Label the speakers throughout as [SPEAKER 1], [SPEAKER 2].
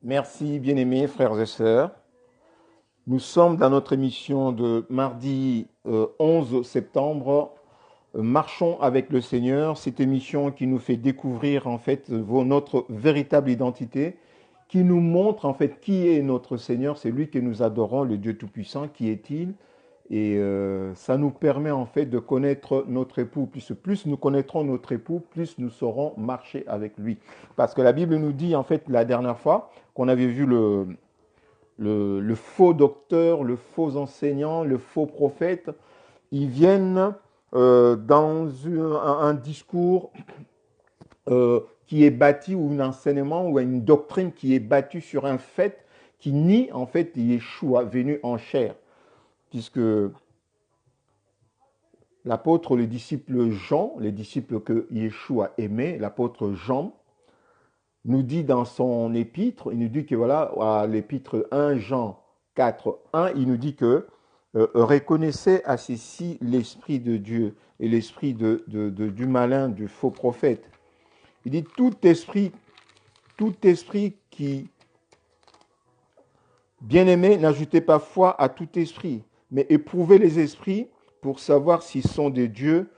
[SPEAKER 1] Merci, bien-aimés frères et sœurs. Nous sommes dans notre émission de mardi 11 septembre. Marchons avec le Seigneur. Cette émission qui nous fait découvrir en fait notre véritable identité, qui nous montre en fait qui est notre Seigneur. C'est lui que nous adorons, le Dieu Tout-Puissant. Qui est-il? Et ça nous permet en fait de connaître notre époux. Plus nous connaîtrons notre époux, plus nous saurons marcher avec lui. Parce que la Bible nous dit en fait la dernière fois qu'on avait vu le faux docteur, le faux enseignant, le faux prophète, ils viennent dans un discours qui est bâti, ou un enseignement, ou une doctrine qui est bâtie sur un fait qui nie en fait Yeshua venu en chair. Puisque l'apôtre, le disciple Jean, les disciples que Yeshua aimait, l'apôtre Jean, nous dit dans son épître, il nous dit que voilà, à l'épître 1 Jean 4, 1, il nous dit que reconnaissez à ceci l'esprit de Dieu et l'esprit du malin, du faux prophète. Il dit tout esprit qui, bien-aimé, n'ajoutez pas foi à tout esprit, mais éprouvez les esprits pour savoir s'ils sont de Dieu,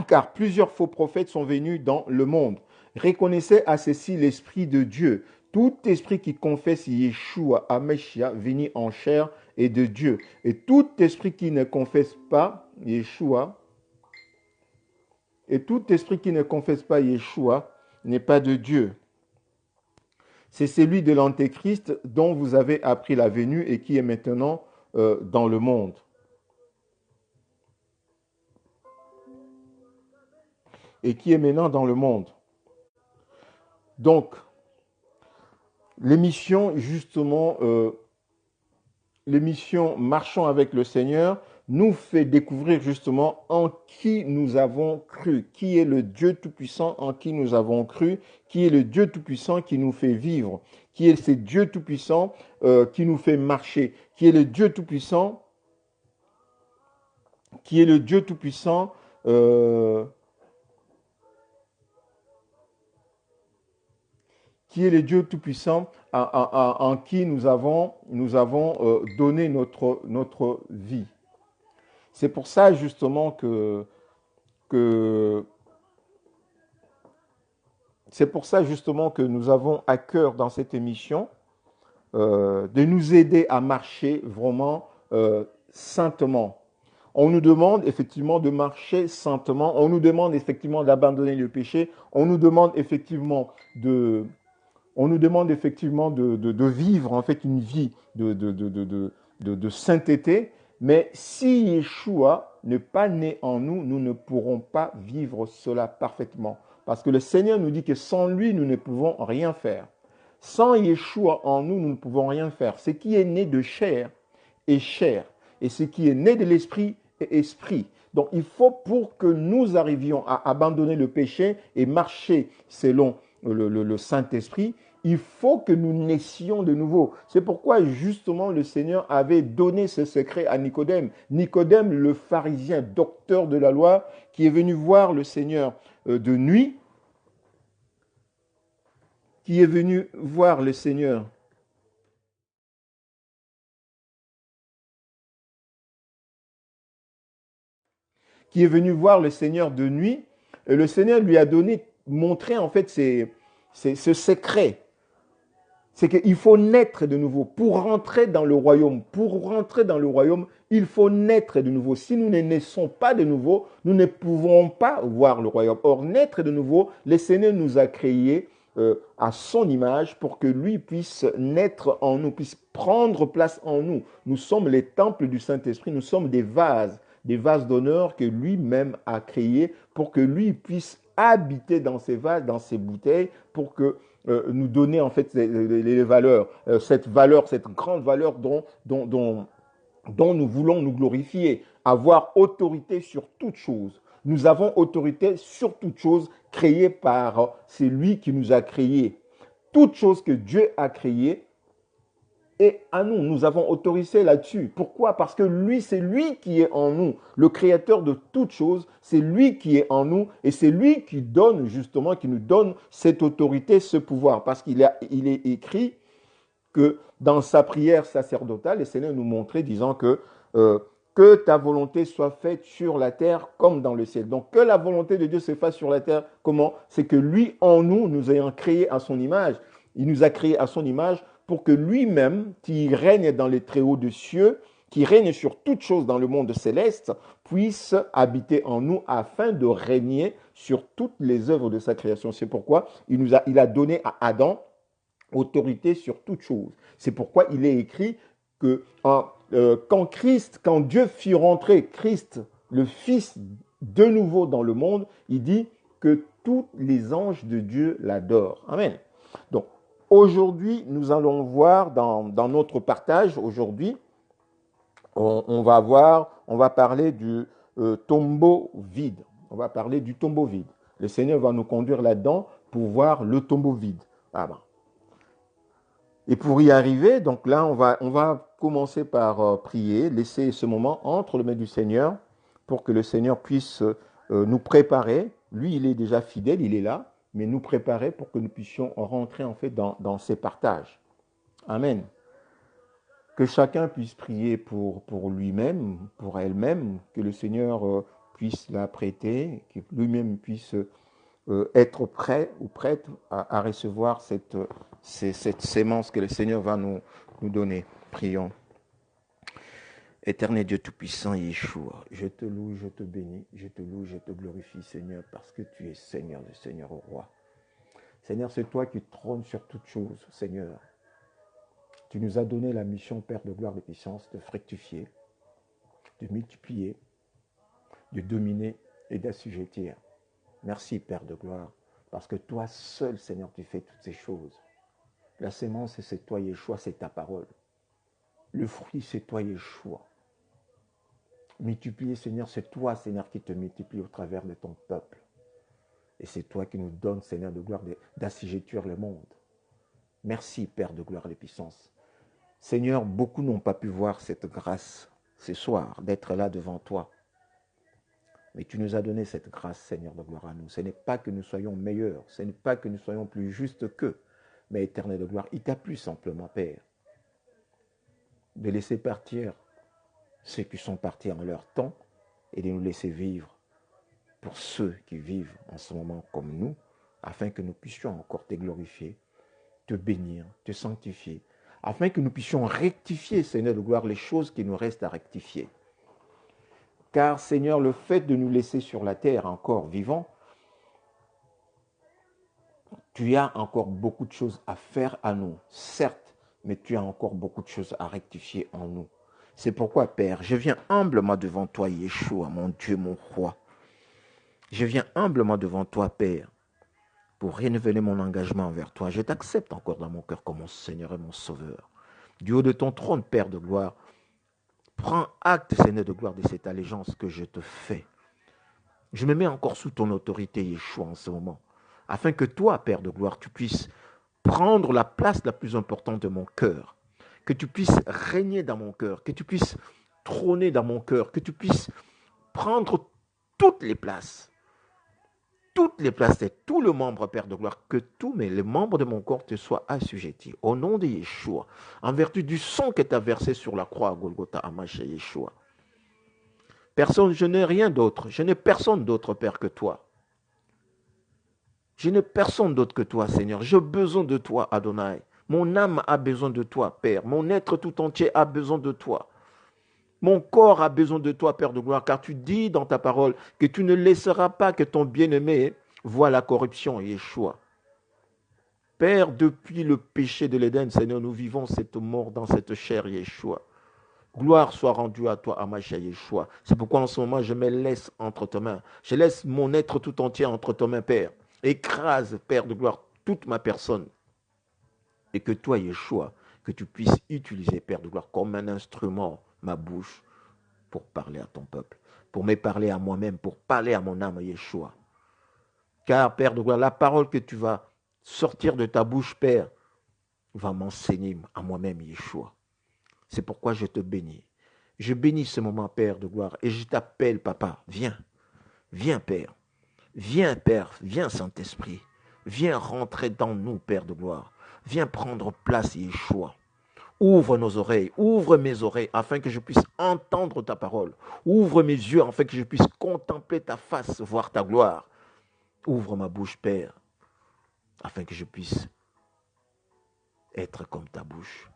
[SPEAKER 1] car plusieurs faux prophètes sont venus dans le monde. Reconnaissez à ceci l'esprit de Dieu. Tout esprit qui confesse Yeshua Ameshia, venu en chair, est de Dieu. Et tout esprit qui ne confesse pas Yeshua, n'est pas de Dieu. C'est celui de l'Antéchrist dont vous avez appris la venue et qui est maintenant dans le monde. Donc, l'émission, justement, l'émission Marchons avec le Seigneur nous fait découvrir justement en qui nous avons cru, qui est le Dieu Tout-Puissant en qui nous avons cru, qui est le Dieu Tout-Puissant qui nous fait vivre, qui est ce Dieu Tout-Puissant qui nous fait marcher, qui est le Dieu Tout-Puissant, qui est le Dieu Tout-Puissant qui est le Dieu Tout-Puissant en qui nous avons donné notre vie. C'est pour ça justement que nous avons à cœur dans cette émission de nous aider à marcher vraiment saintement. On nous demande effectivement de marcher saintement, on nous demande effectivement d'abandonner le péché, on nous demande effectivement de vivre en fait une vie de sainteté, mais si Yeshua n'est pas né en nous, nous ne pourrons pas vivre cela parfaitement. Parce que le Seigneur nous dit que sans lui, nous ne pouvons rien faire. Sans Yeshua en nous, nous ne pouvons rien faire. Ce qui est né de chair est chair, et ce qui est né de l'esprit est esprit. Donc il faut, pour que nous arrivions à abandonner le péché et marcher selon le Saint-Esprit, il faut que nous naissions de nouveau. C'est pourquoi justement le Seigneur avait donné ce secret à Nicodème. Nicodème, le pharisien, docteur de la loi, qui est venu voir le Seigneur de nuit, qui est venu voir le Seigneur de nuit, et le Seigneur lui a montré en fait ce secret. C'est qu'il faut naître de nouveau pour rentrer dans le royaume. Pour rentrer dans le royaume, il faut naître de nouveau. Si nous ne naissons pas de nouveau, nous ne pouvons pas voir le royaume. Or, naître de nouveau, le Seigneur nous a créés à son image pour que lui puisse naître en nous, puisse prendre place en nous. Nous sommes les temples du Saint-Esprit, nous sommes des vases d'honneur que lui-même a créés pour que lui puisse habiter dans ces vases, dans ces bouteilles, pour que nous donner en fait les valeurs, cette grande valeur dont nous voulons nous glorifier, avoir autorité sur toute chose. Nous avons autorité sur toute chose créée par c'est lui qui nous a créés. Toute chose que Dieu a créée est à nous. Nous avons autorité là-dessus. Pourquoi? Parce que lui, c'est lui qui est en nous. Le créateur de toutes choses, c'est lui qui est en nous et c'est lui qui donne justement, qui nous donne cette autorité, ce pouvoir. Parce qu'il est écrit que dans sa prière sacerdotale, le Seigneur nous montrait disant que ta volonté soit faite sur la terre comme dans le ciel. Donc que la volonté de Dieu se fasse sur la terre, comment? C'est que lui, en nous, nous ayons créé à son image. Il nous a créé à son image pour que lui-même, qui règne dans les très hauts des cieux, qui règne sur toutes choses dans le monde céleste, puisse habiter en nous afin de régner sur toutes les œuvres de sa création. C'est pourquoi il a donné à Adam autorité sur toute chose. C'est pourquoi il est écrit que quand Dieu fit rentrer Christ, le Fils, de nouveau dans le monde, il dit que tous les anges de Dieu l'adorent. Amen. Donc, aujourd'hui, nous allons voir dans notre partage, aujourd'hui, on va parler du tombeau vide. On va parler du tombeau vide. Le Seigneur va nous conduire là-dedans pour voir le tombeau vide. Ah ben. Et pour y arriver, donc là, on va commencer par prier, laisser ce moment entre les mains du Seigneur pour que le Seigneur puisse nous préparer. Lui, il est déjà fidèle, il est là, mais nous préparer pour que nous puissions rentrer en fait dans ces partages. Amen. Que chacun puisse prier pour lui-même, pour elle-même, que le Seigneur puisse la prêter, que lui-même puisse être prêt ou prête à recevoir cette sémence que le Seigneur va nous donner. Prions. Éternel Dieu Tout-Puissant, Yeshua, je te loue, je te bénis, je te loue, je te glorifie, Seigneur, parce que tu es Seigneur de Seigneur au roi. Seigneur, c'est toi qui trônes sur toutes choses, Seigneur. Tu nous as donné la mission, Père de gloire et de puissance, de fructifier, de multiplier, de dominer et d'assujettir. Merci, Père de gloire, parce que toi seul, Seigneur, tu fais toutes ces choses. La sémence, c'est toi, Yeshua, c'est ta parole. Le fruit, c'est toi, Yeshua. Multiplier, Seigneur, c'est toi, Seigneur, qui te multiplie au travers de ton peuple. Et c'est toi qui nous donnes, Seigneur de gloire, d'assujettir le monde. Merci, Père de gloire et de puissance. Seigneur, beaucoup n'ont pas pu voir cette grâce ce soir, d'être là devant toi. Mais tu nous as donné cette grâce, Seigneur de gloire à nous. Ce n'est pas que nous soyons meilleurs, ce n'est pas que nous soyons plus justes qu'eux, mais éternel de gloire, il t'a plu simplement, Père, de laisser partir ceux qui sont partis en leur temps et de nous laisser vivre pour ceux qui vivent en ce moment comme nous, afin que nous puissions encore te glorifier, te bénir, te sanctifier, afin que nous puissions rectifier, Seigneur de gloire, les choses qui nous restent à rectifier. Car, Seigneur, le fait de nous laisser sur la terre encore vivants, tu as encore beaucoup de choses à faire à nous, certes, mais tu as encore beaucoup de choses à rectifier en nous. C'est pourquoi, Père, je viens humblement devant toi, Yeshua, mon Dieu, mon roi. Je viens humblement devant toi, Père, pour renouveler mon engagement envers toi. Je t'accepte encore dans mon cœur comme mon Seigneur et mon Sauveur. Du haut de ton trône, Père de gloire, prends acte, Seigneur de gloire, de cette allégeance que je te fais. Je me mets encore sous ton autorité, Yeshua, en ce moment, afin que toi, Père de gloire, tu puisses prendre la place la plus importante de mon cœur, que tu puisses régner dans mon cœur, que tu puisses trôner dans mon cœur, que tu puisses prendre toutes les places de tout le membre, Père de gloire, que tous les membres de mon corps te soient assujettis. Au nom de Yeshua, en vertu du sang que tu as versé sur la croix à Golgotha, à Mashiach Yeshua. Personne, je n'ai rien d'autre. Je n'ai personne d'autre, Père, que toi. Je n'ai personne d'autre que toi, Seigneur. J'ai besoin de toi, Adonai. Mon âme a besoin de toi, Père. Mon être tout entier a besoin de toi. Mon corps a besoin de toi, Père de gloire, car tu dis dans ta parole que tu ne laisseras pas que ton bien-aimé voie la corruption, Yeshua. Père, depuis le péché de l'Éden, Seigneur, nous vivons cette mort dans cette chair, Yeshua. Gloire soit rendue à toi, Mashiach Yeshua. C'est pourquoi en ce moment, je me laisse entre tes mains. Je laisse mon être tout entier entre tes mains, Père. Écrase, Père de gloire, toute ma personne. Et que toi, Yeshua, que tu puisses utiliser, Père de gloire, comme un instrument, ma bouche, pour parler à ton peuple, pour me parler à moi-même, pour parler à mon âme, Yeshua. Car, Père de gloire, la parole que tu vas sortir de ta bouche, Père,
[SPEAKER 2] va m'enseigner à moi-même, Yeshua. C'est pourquoi je te bénis. Je bénis ce moment, Père de gloire, et je t'appelle, Papa, viens. Viens, Père. Viens, Père. Viens, Saint-Esprit. Viens rentrer dans nous, Père de gloire. Viens prendre place, Yeshua. Ouvre nos oreilles, ouvre mes oreilles, afin que je puisse entendre ta parole. Ouvre mes yeux, afin que je puisse contempler ta face, voir ta gloire. Ouvre ma bouche, Père, afin que je puisse être comme ta bouche.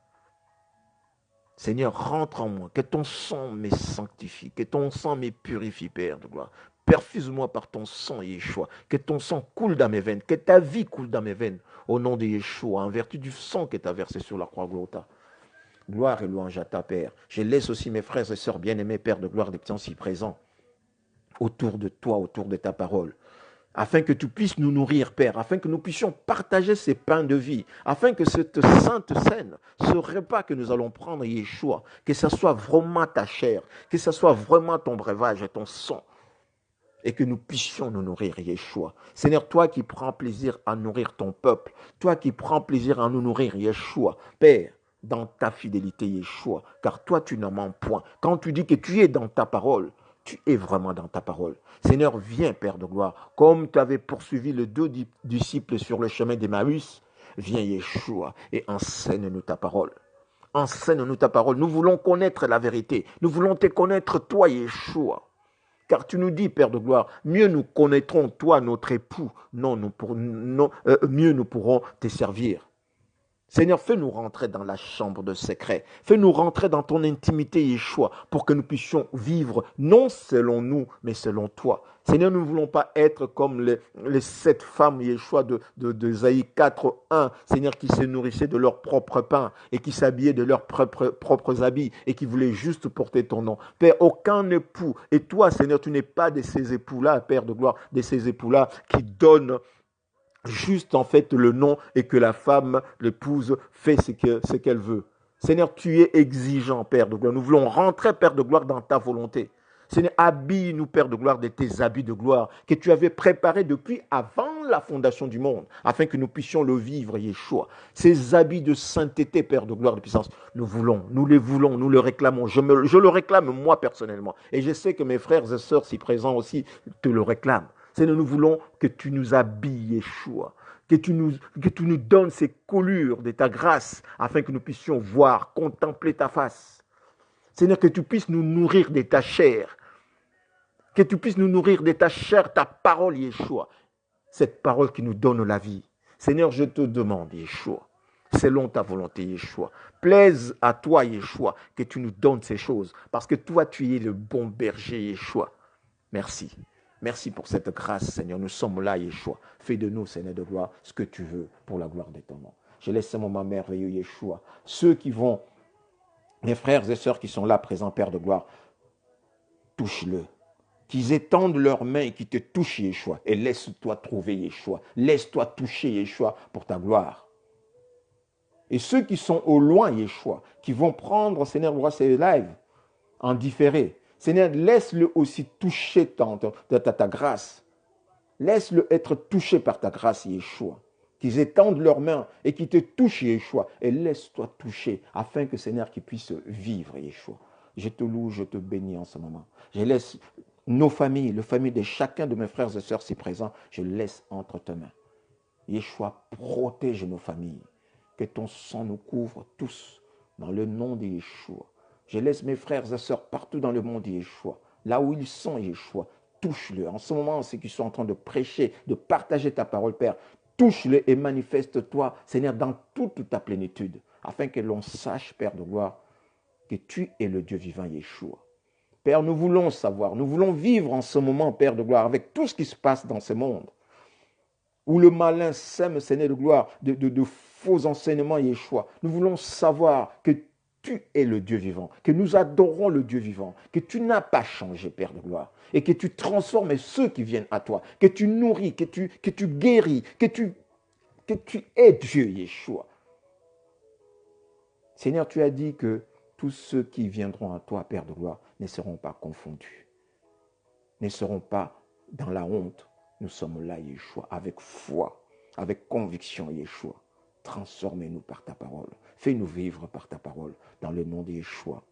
[SPEAKER 2] Seigneur, rentre en moi, que ton sang me sanctifie, que ton sang me purifie, Père de gloire. Perfuse-moi par ton sang, Yeshua, que ton sang coule dans mes veines, que ta vie coule dans mes veines, au nom de Yeshua, en vertu du sang que tu as versé sur la croix Golgotha. Gloire et louange à ta Père. Je laisse aussi mes frères et sœurs bien-aimés, Père de gloire, des petits si présents, autour de toi, autour de ta parole, afin que tu puisses nous nourrir, Père, afin que nous puissions partager ces pains de vie, afin que cette sainte scène, ce repas que nous allons prendre, Yeshua, que ce soit vraiment ta chair, que ce soit vraiment ton breuvage et ton sang, et que nous puissions nous nourrir, Yeshua. Seigneur, toi qui prends plaisir à nourrir ton peuple, toi qui prends plaisir à nous nourrir, Yeshua, Père, dans ta fidélité, Yeshua, car toi tu n'en mens point. Quand tu dis que tu es dans ta parole, tu es vraiment dans ta parole. Seigneur, viens, Père de gloire, comme tu avais poursuivi les deux disciples sur le chemin d'Emmaüs, viens, Yeshua, et enseigne-nous ta parole. Enseigne-nous ta parole. Nous voulons connaître la vérité. Nous voulons te connaître, toi, Yeshua. Car tu nous dis, Père de gloire, mieux nous connaîtrons, toi, notre époux, mieux nous pourrons te servir. Seigneur, fais-nous rentrer dans la chambre de secret. Fais-nous rentrer dans ton intimité, Yeshua, pour que nous puissions vivre non selon nous, mais selon toi. Seigneur, nous ne voulons pas être comme les 7 femmes, Yeshua, d'Ésaïe 4:1, Seigneur, qui se nourrissaient de leur propre pain et qui s'habillaient de leurs propres habits et qui voulaient juste porter ton nom. Père, aucun époux, et toi, Seigneur, tu n'es pas de ces époux-là, Père de gloire, de ces époux-là qui donnent juste en fait le nom et que la femme, l'épouse, fait ce qu'elle veut. Seigneur, tu es exigeant, Père de gloire. Nous voulons rentrer, Père de gloire, dans ta volonté. Seigneur, habille-nous, Père de gloire, de tes habits de gloire que tu avais préparés depuis avant la fondation du monde, afin que nous puissions le vivre, Yeshua. Ces habits de sainteté, Père de gloire, de puissance, nous voulons, nous les voulons, nous le réclamons. Je le réclame moi personnellement. Et je sais que mes frères et sœurs, si présents aussi, te le réclament. Seigneur, nous voulons que tu nous habilles, Yeshua, que tu nous donnes ces collures de ta grâce, afin que nous puissions voir, contempler ta face. Seigneur, que tu puisses nous nourrir de ta chair, que tu puisses nous nourrir de ta chair, ta parole, Yeshua, cette parole qui nous donne la vie. Seigneur, je te demande, Yeshua, selon ta volonté, Yeshua, plaise à toi, Yeshua, que tu nous donnes ces choses, parce que toi, tu es le bon berger, Yeshua. Merci. Merci pour cette grâce, Seigneur. Nous sommes là, Yeshua. Fais de nous, Seigneur de gloire, ce que tu veux pour la gloire de ton nom. Je laisse ce moment merveilleux, Yeshua. Ceux qui vont, mes frères et sœurs qui sont là, présents, Père de gloire, touche-le. Qu'ils étendent leurs mains et qu'ils te touchent, Yeshua. Et laisse-toi trouver, Yeshua. Laisse-toi toucher, Yeshua, pour ta gloire. Et ceux qui sont au loin, Yeshua, qui vont prendre, Seigneur, ces lives en différé, Seigneur, laisse-le aussi toucher ta grâce. Laisse-le être touché par ta grâce, Yeshua. Qu'ils étendent leurs mains et qu'ils te touchent, Yeshua. Et laisse-toi toucher afin que, Seigneur, qu'ils puissent vivre, Yeshua. Je te loue, je te bénis en ce moment. Je laisse nos familles, la famille de chacun de mes frères et sœurs si présents, je laisse entre tes mains. Yeshua, protège nos familles. Que ton sang nous couvre tous dans le nom de Yeshua. Je laisse mes frères et sœurs partout dans le monde, Yeshua. Là où ils sont, Yeshua, touche-le. En ce moment, ceux qui sont en train de prêcher, de partager ta parole, Père, touche-le et manifeste-toi, Seigneur, dans toute ta plénitude, afin que l'on sache, Père de gloire, que tu es le Dieu vivant, Yeshua. Père, nous voulons savoir, nous voulons vivre en ce moment, Père de gloire, avec tout ce qui se passe dans ce monde, où le malin sème, Seigneur de gloire, de faux enseignements, Yeshua. Nous voulons savoir que tu es le Dieu vivant, que nous adorons le Dieu vivant, que tu n'as pas changé, Père de gloire, et que tu transformes ceux qui viennent à toi, que tu nourris, que tu guéris, que tu es Dieu, Yeshua. Seigneur, tu as dit que tous ceux qui viendront à toi, Père de gloire, ne seront pas confondus, ne seront pas dans la honte. Nous sommes là, Yeshua, avec foi, avec conviction, Yeshua. transformez-nous par ta parole. Fais-nous vivre par ta parole. Dans le nom de Yeshua,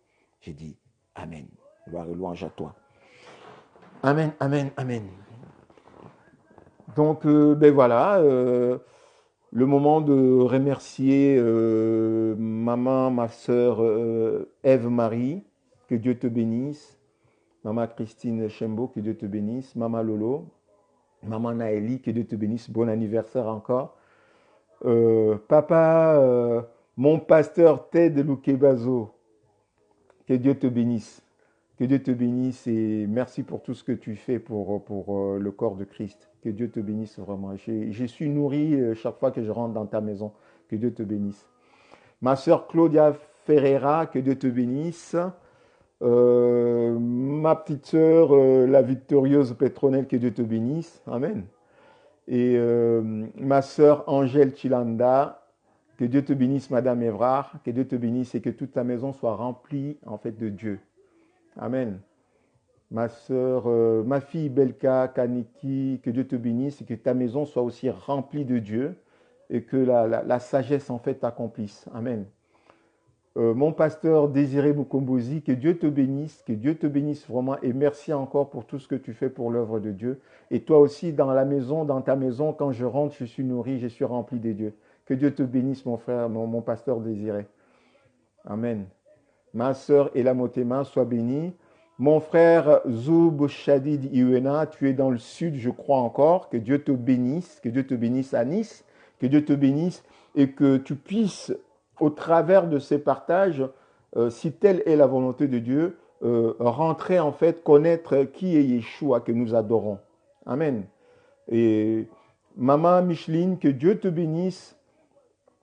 [SPEAKER 2] j'ai dit Amen. Gloire et louange à toi. Amen, amen, amen. Donc, ben voilà, le moment de remercier maman, ma sœur Ève-Marie, que Dieu te bénisse. Maman Christine Chembo, que Dieu te bénisse. Maman Lolo, maman Naëli, que Dieu te bénisse. Bon anniversaire encore. Papa, mon pasteur Ted Lukebazo, que Dieu te bénisse. Que Dieu te bénisse et merci pour tout ce que tu fais pour le corps de Christ. Que Dieu te bénisse vraiment. Je suis nourri chaque fois que je rentre dans ta maison. Que Dieu te bénisse. Ma sœur Claudia Ferreira, que Dieu te bénisse. Ma petite sœur, la victorieuse Pétronelle, que Dieu te bénisse. Amen. Et ma sœur Angèle Chilanda, que Dieu te bénisse, Madame Évrard. Que Dieu te bénisse et que toute ta maison soit remplie en fait de Dieu. Amen. Ma sœur, ma fille Belka Kaniki, que Dieu te bénisse et que ta maison soit aussi remplie de Dieu et que la sagesse en fait t'accomplisse. Amen. Mon pasteur Désiré Mukombozi, que Dieu te bénisse vraiment et merci encore pour tout ce que tu fais pour l'œuvre de Dieu. Et toi aussi dans la maison, dans ta maison, quand je rentre, je suis nourri, je suis rempli de Dieu. Que Dieu te bénisse mon frère, mon pasteur Désiré. Amen. Ma sœur Elamotema, sois bénie. Mon frère Zoub Shadid Iwena, tu es dans le sud, je crois encore. Que Dieu te bénisse à Nice, que Dieu te bénisse et que tu puisses, au travers de ces partages, si telle est la volonté de Dieu, rentrer en fait, connaître qui est Yeshua que nous adorons. Amen. Et maman Micheline, que Dieu te bénisse.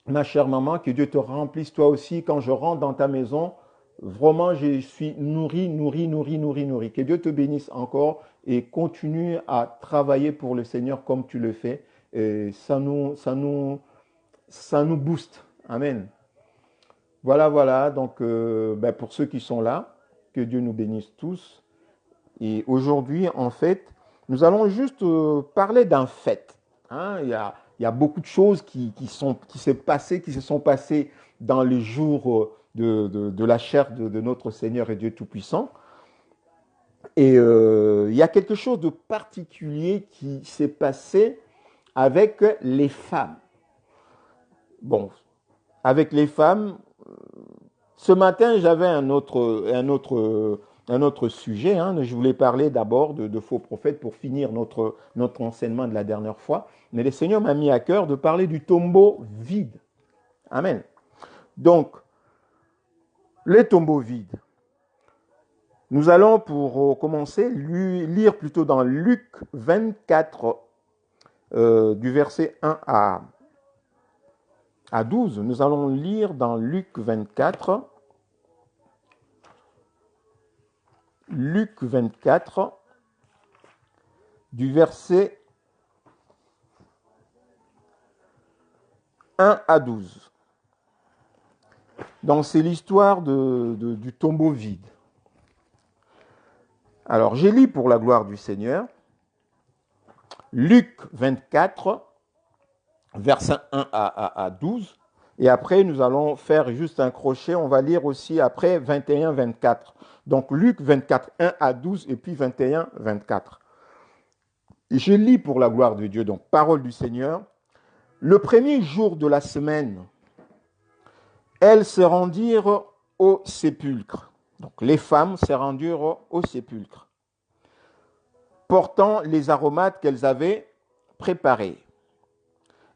[SPEAKER 2] Ma chère maman, que Dieu te remplisse toi aussi quand je rentre dans ta maison. Vraiment, je suis nourri. Que Dieu te bénisse encore et continue à travailler pour le Seigneur comme tu le fais. Et ça nous booste. Amen. Voilà. Donc, pour ceux qui sont là, que Dieu nous bénisse tous. Et aujourd'hui, en fait, nous allons juste parler d'un fait. Hein, il y a beaucoup de choses qui se sont passées dans les jours de la chair de notre Seigneur et Dieu Tout-Puissant. Et il y a quelque chose de particulier qui s'est passé avec les femmes. Bon, avec les femmes, ce matin, j'avais un autre sujet. Hein. Je voulais parler d'abord de faux prophètes pour finir notre enseignement de la dernière fois. Mais le Seigneur m'a mis à cœur de parler du tombeau vide. Amen. Donc, les tombeaux vides. Nous allons pour commencer lire plutôt dans Luc 24, du verset 1 à 12. Nous allons lire dans Luc 24, du verset 1 à 12. Donc c'est l'histoire du tombeau vide. Alors j'ai lu pour la gloire du Seigneur, Luc 24, verset 1 à 12. Et après, nous allons faire juste un crochet. On va lire aussi après 21, 24. Donc Luc 24, 1 à 12 et puis 21, 24. Et je lis pour la gloire de Dieu, donc parole du Seigneur. Le premier jour de la semaine, elles se rendirent au sépulcre. Donc les femmes se rendirent au sépulcre, portant les aromates qu'elles avaient préparés.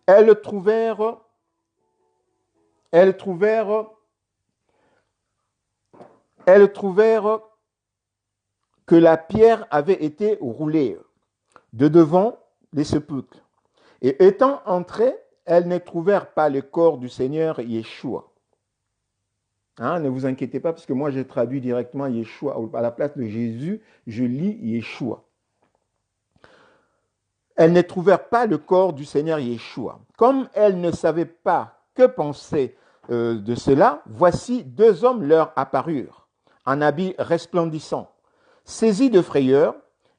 [SPEAKER 2] Elles trouvèrent que la pierre avait été roulée de devant les sépulcres. Et étant entrées, elles ne trouvèrent pas le corps du Seigneur Yeshua. Hein, ne vous inquiétez pas, parce que moi j'ai traduit directement Yeshua. À la place de Jésus, je lis Yeshua. Elles ne trouvèrent pas le corps du Seigneur Yeshua. Comme elles ne savaient pas que penser de cela, voici deux hommes leur apparurent, en habits resplendissants. Saisies de frayeur,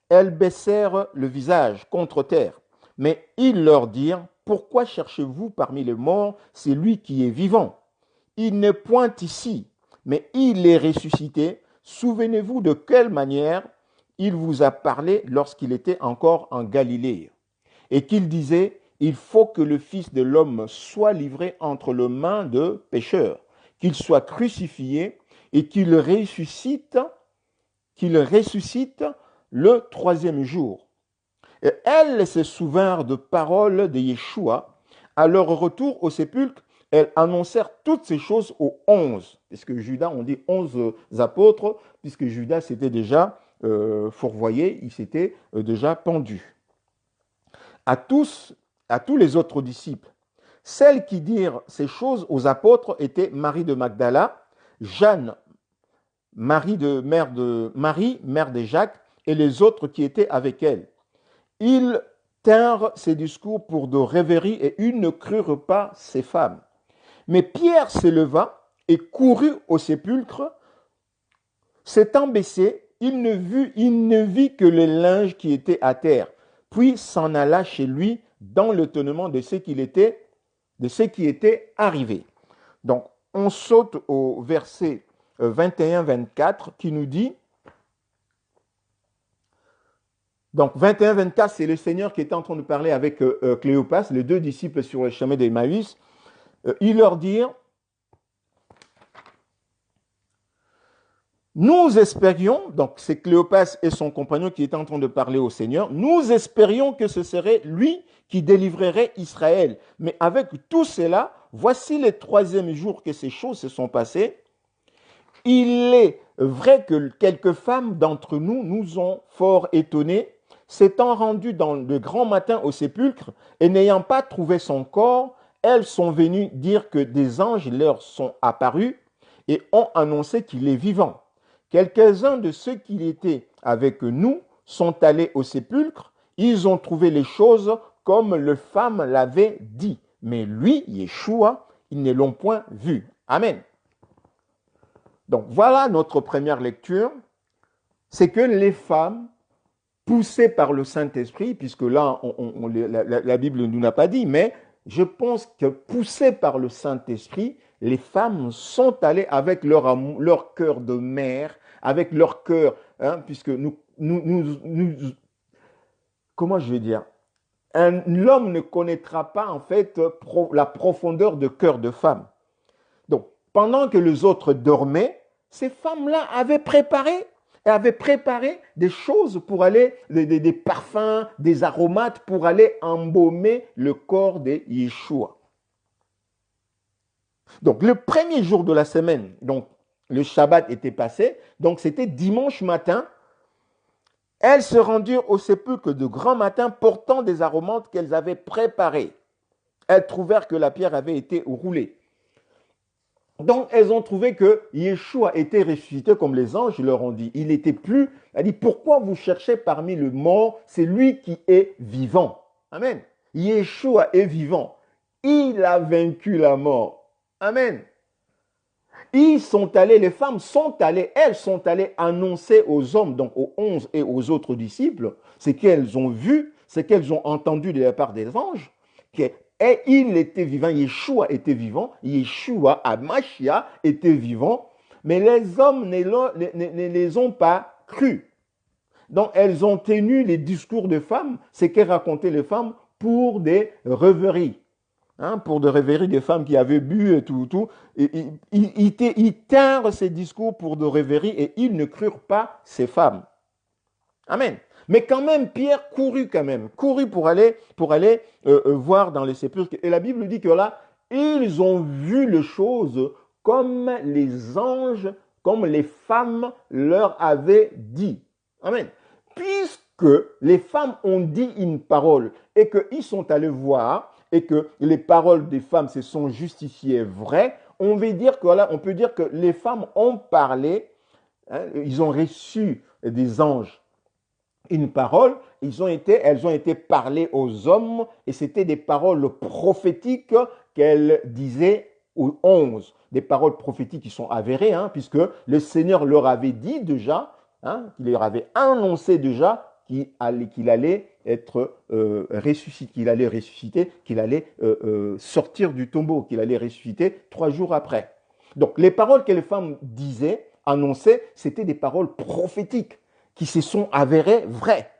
[SPEAKER 2] elles baissèrent le visage contre terre. Mais ils leur dirent,
[SPEAKER 1] pourquoi cherchez-vous parmi les morts celui qui est vivant? Il n'est point ici, mais il est ressuscité. Souvenez-vous de quelle manière il vous a parlé lorsqu'il était encore en Galilée, et qu'il disait, il faut que le Fils de l'homme soit livré entre les mains de pécheurs, qu'il soit crucifié et qu'il ressuscite le troisième jour. Et elles se souvinrent de paroles de Yeshua. À leur retour au sépulcre, elles annoncèrent toutes ces choses aux 11, puisque Judas, on dit 11 apôtres, puisque Judas s'était déjà fourvoyé, il s'était déjà pendu. À tous les autres disciples. Celles qui dirent ces choses aux apôtres étaient Marie de Magdala, Jeanne, Marie, mère de Jacques, et les autres qui étaient avec elle. Ils tinrent ces discours pour de rêveries et ils ne crurent pas ces femmes. Mais Pierre s'éleva et courut au sépulcre. S'étant baissé, il ne vit que le linge qui était à terre, puis s'en alla chez lui dans l'étonnement de ce qui était arrivé. Donc, on saute au verset 21-24 qui nous dit, donc 21-24, c'est le Seigneur qui est en train de parler avec Cléopas, les deux disciples sur le chemin d'Emmaüs. Il leur dit, nous espérions, donc c'est Cléopas et son compagnon qui étaient en train de parler au Seigneur, nous espérions que ce serait lui qui délivrerait Israël. Mais avec tout cela, voici le troisième jour que ces choses se sont passées. Il est vrai que quelques femmes d'entre nous nous ont fort étonnés, s'étant rendues dans le grand matin au sépulcre et n'ayant pas trouvé son corps, elles sont venues dire que des anges leur sont apparus et ont annoncé qu'il est vivant. Quelques-uns de ceux qui étaient avec nous sont allés au sépulcre, ils ont trouvé les choses comme les femmes l'avaient dit. Mais lui, Yeshua, ils ne l'ont point vu. Amen. Donc voilà notre première lecture, c'est que les femmes, poussées par le Saint-Esprit, puisque là, la Bible ne nous l'a pas dit, mais je pense que poussées par le Saint-Esprit, les femmes sont allées avec leur cœur de mère, avec leur cœur, puisque comment je vais dire, l'homme ne connaîtra pas en fait la profondeur de cœur de femme. Donc, pendant que les autres dormaient, ces femmes-là avaient préparé des choses pour aller, des parfums, des aromates pour aller embaumer le corps de Yeshua. Donc, le premier jour de la semaine, donc le Shabbat était passé, donc c'était dimanche matin. Elles se rendirent au sépulcre de grand matin portant des aromates qu'elles avaient préparés. Elles trouvèrent que la pierre avait été roulée. Donc, elles ont trouvé que Yeshua était ressuscité comme les anges leur ont dit. Il était plus. Elle dit, pourquoi vous cherchez parmi les morts? C'est lui qui est vivant. Amen. Yeshua est vivant. Il a vaincu la mort. Amen. Les femmes sont allées, elles sont allées annoncer aux hommes, donc aux 11 et aux autres disciples, ce qu'elles ont vu, ce qu'elles ont entendu de la part des anges, et il était vivant, Yeshua était vivant, Yeshua, Amashia, était vivant, mais les hommes ne les ont pas crus. Donc, elles ont tenu les discours de femmes, ce qu'elles racontaient les femmes, pour des rêveries. Pour des rêveries des femmes qui avaient bu et tout. Ils tinrent ces discours pour des rêveries et ils ne crurent pas ces femmes. Amen. Mais quand même, Pierre courut pour aller voir dans les sépulcres. Et la Bible dit que là, ils ont vu les choses comme les anges, comme les femmes leur avaient dit. Amen. Puisque les femmes ont dit une parole et qu'ils sont allés voir et que les paroles des femmes se sont justifiées vraies, on peut dire que les femmes ont parlé, ils ont reçu des anges une parole, elles ont été parlées aux hommes et c'était des paroles prophétiques qu'elles disaient aux 11. Des paroles prophétiques qui sont avérées, puisque le Seigneur leur avait dit déjà, qu'il leur avait annoncé déjà qu'il allait être ressuscité, qu'il allait sortir du tombeau, qu'il allait ressusciter 3 jours après. Donc les paroles que les femmes disaient, annonçaient, c'était des paroles prophétiques qui se sont avérées vraies.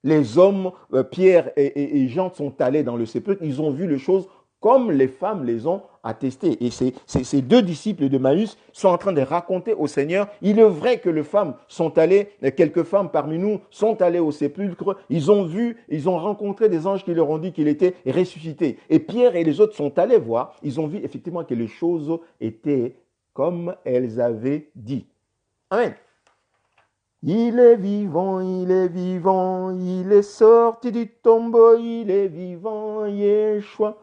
[SPEAKER 1] Les hommes, Pierre et Jean, sont allés dans le sépulcre, ils ont vu les choses comme les femmes les ont attestées. Et ces 2 disciples de Maüs sont en train de raconter au Seigneur, il est vrai que les femmes sont allées, quelques femmes parmi nous sont allées au sépulcre, ils ont rencontré des anges qui leur ont dit qu'il était ressuscité. Et Pierre et les autres sont allés voir, ils ont vu effectivement que les choses étaient comme elles avaient dit. Amen. Il est vivant, il est sorti du tombeau, il est vivant, Yeshua.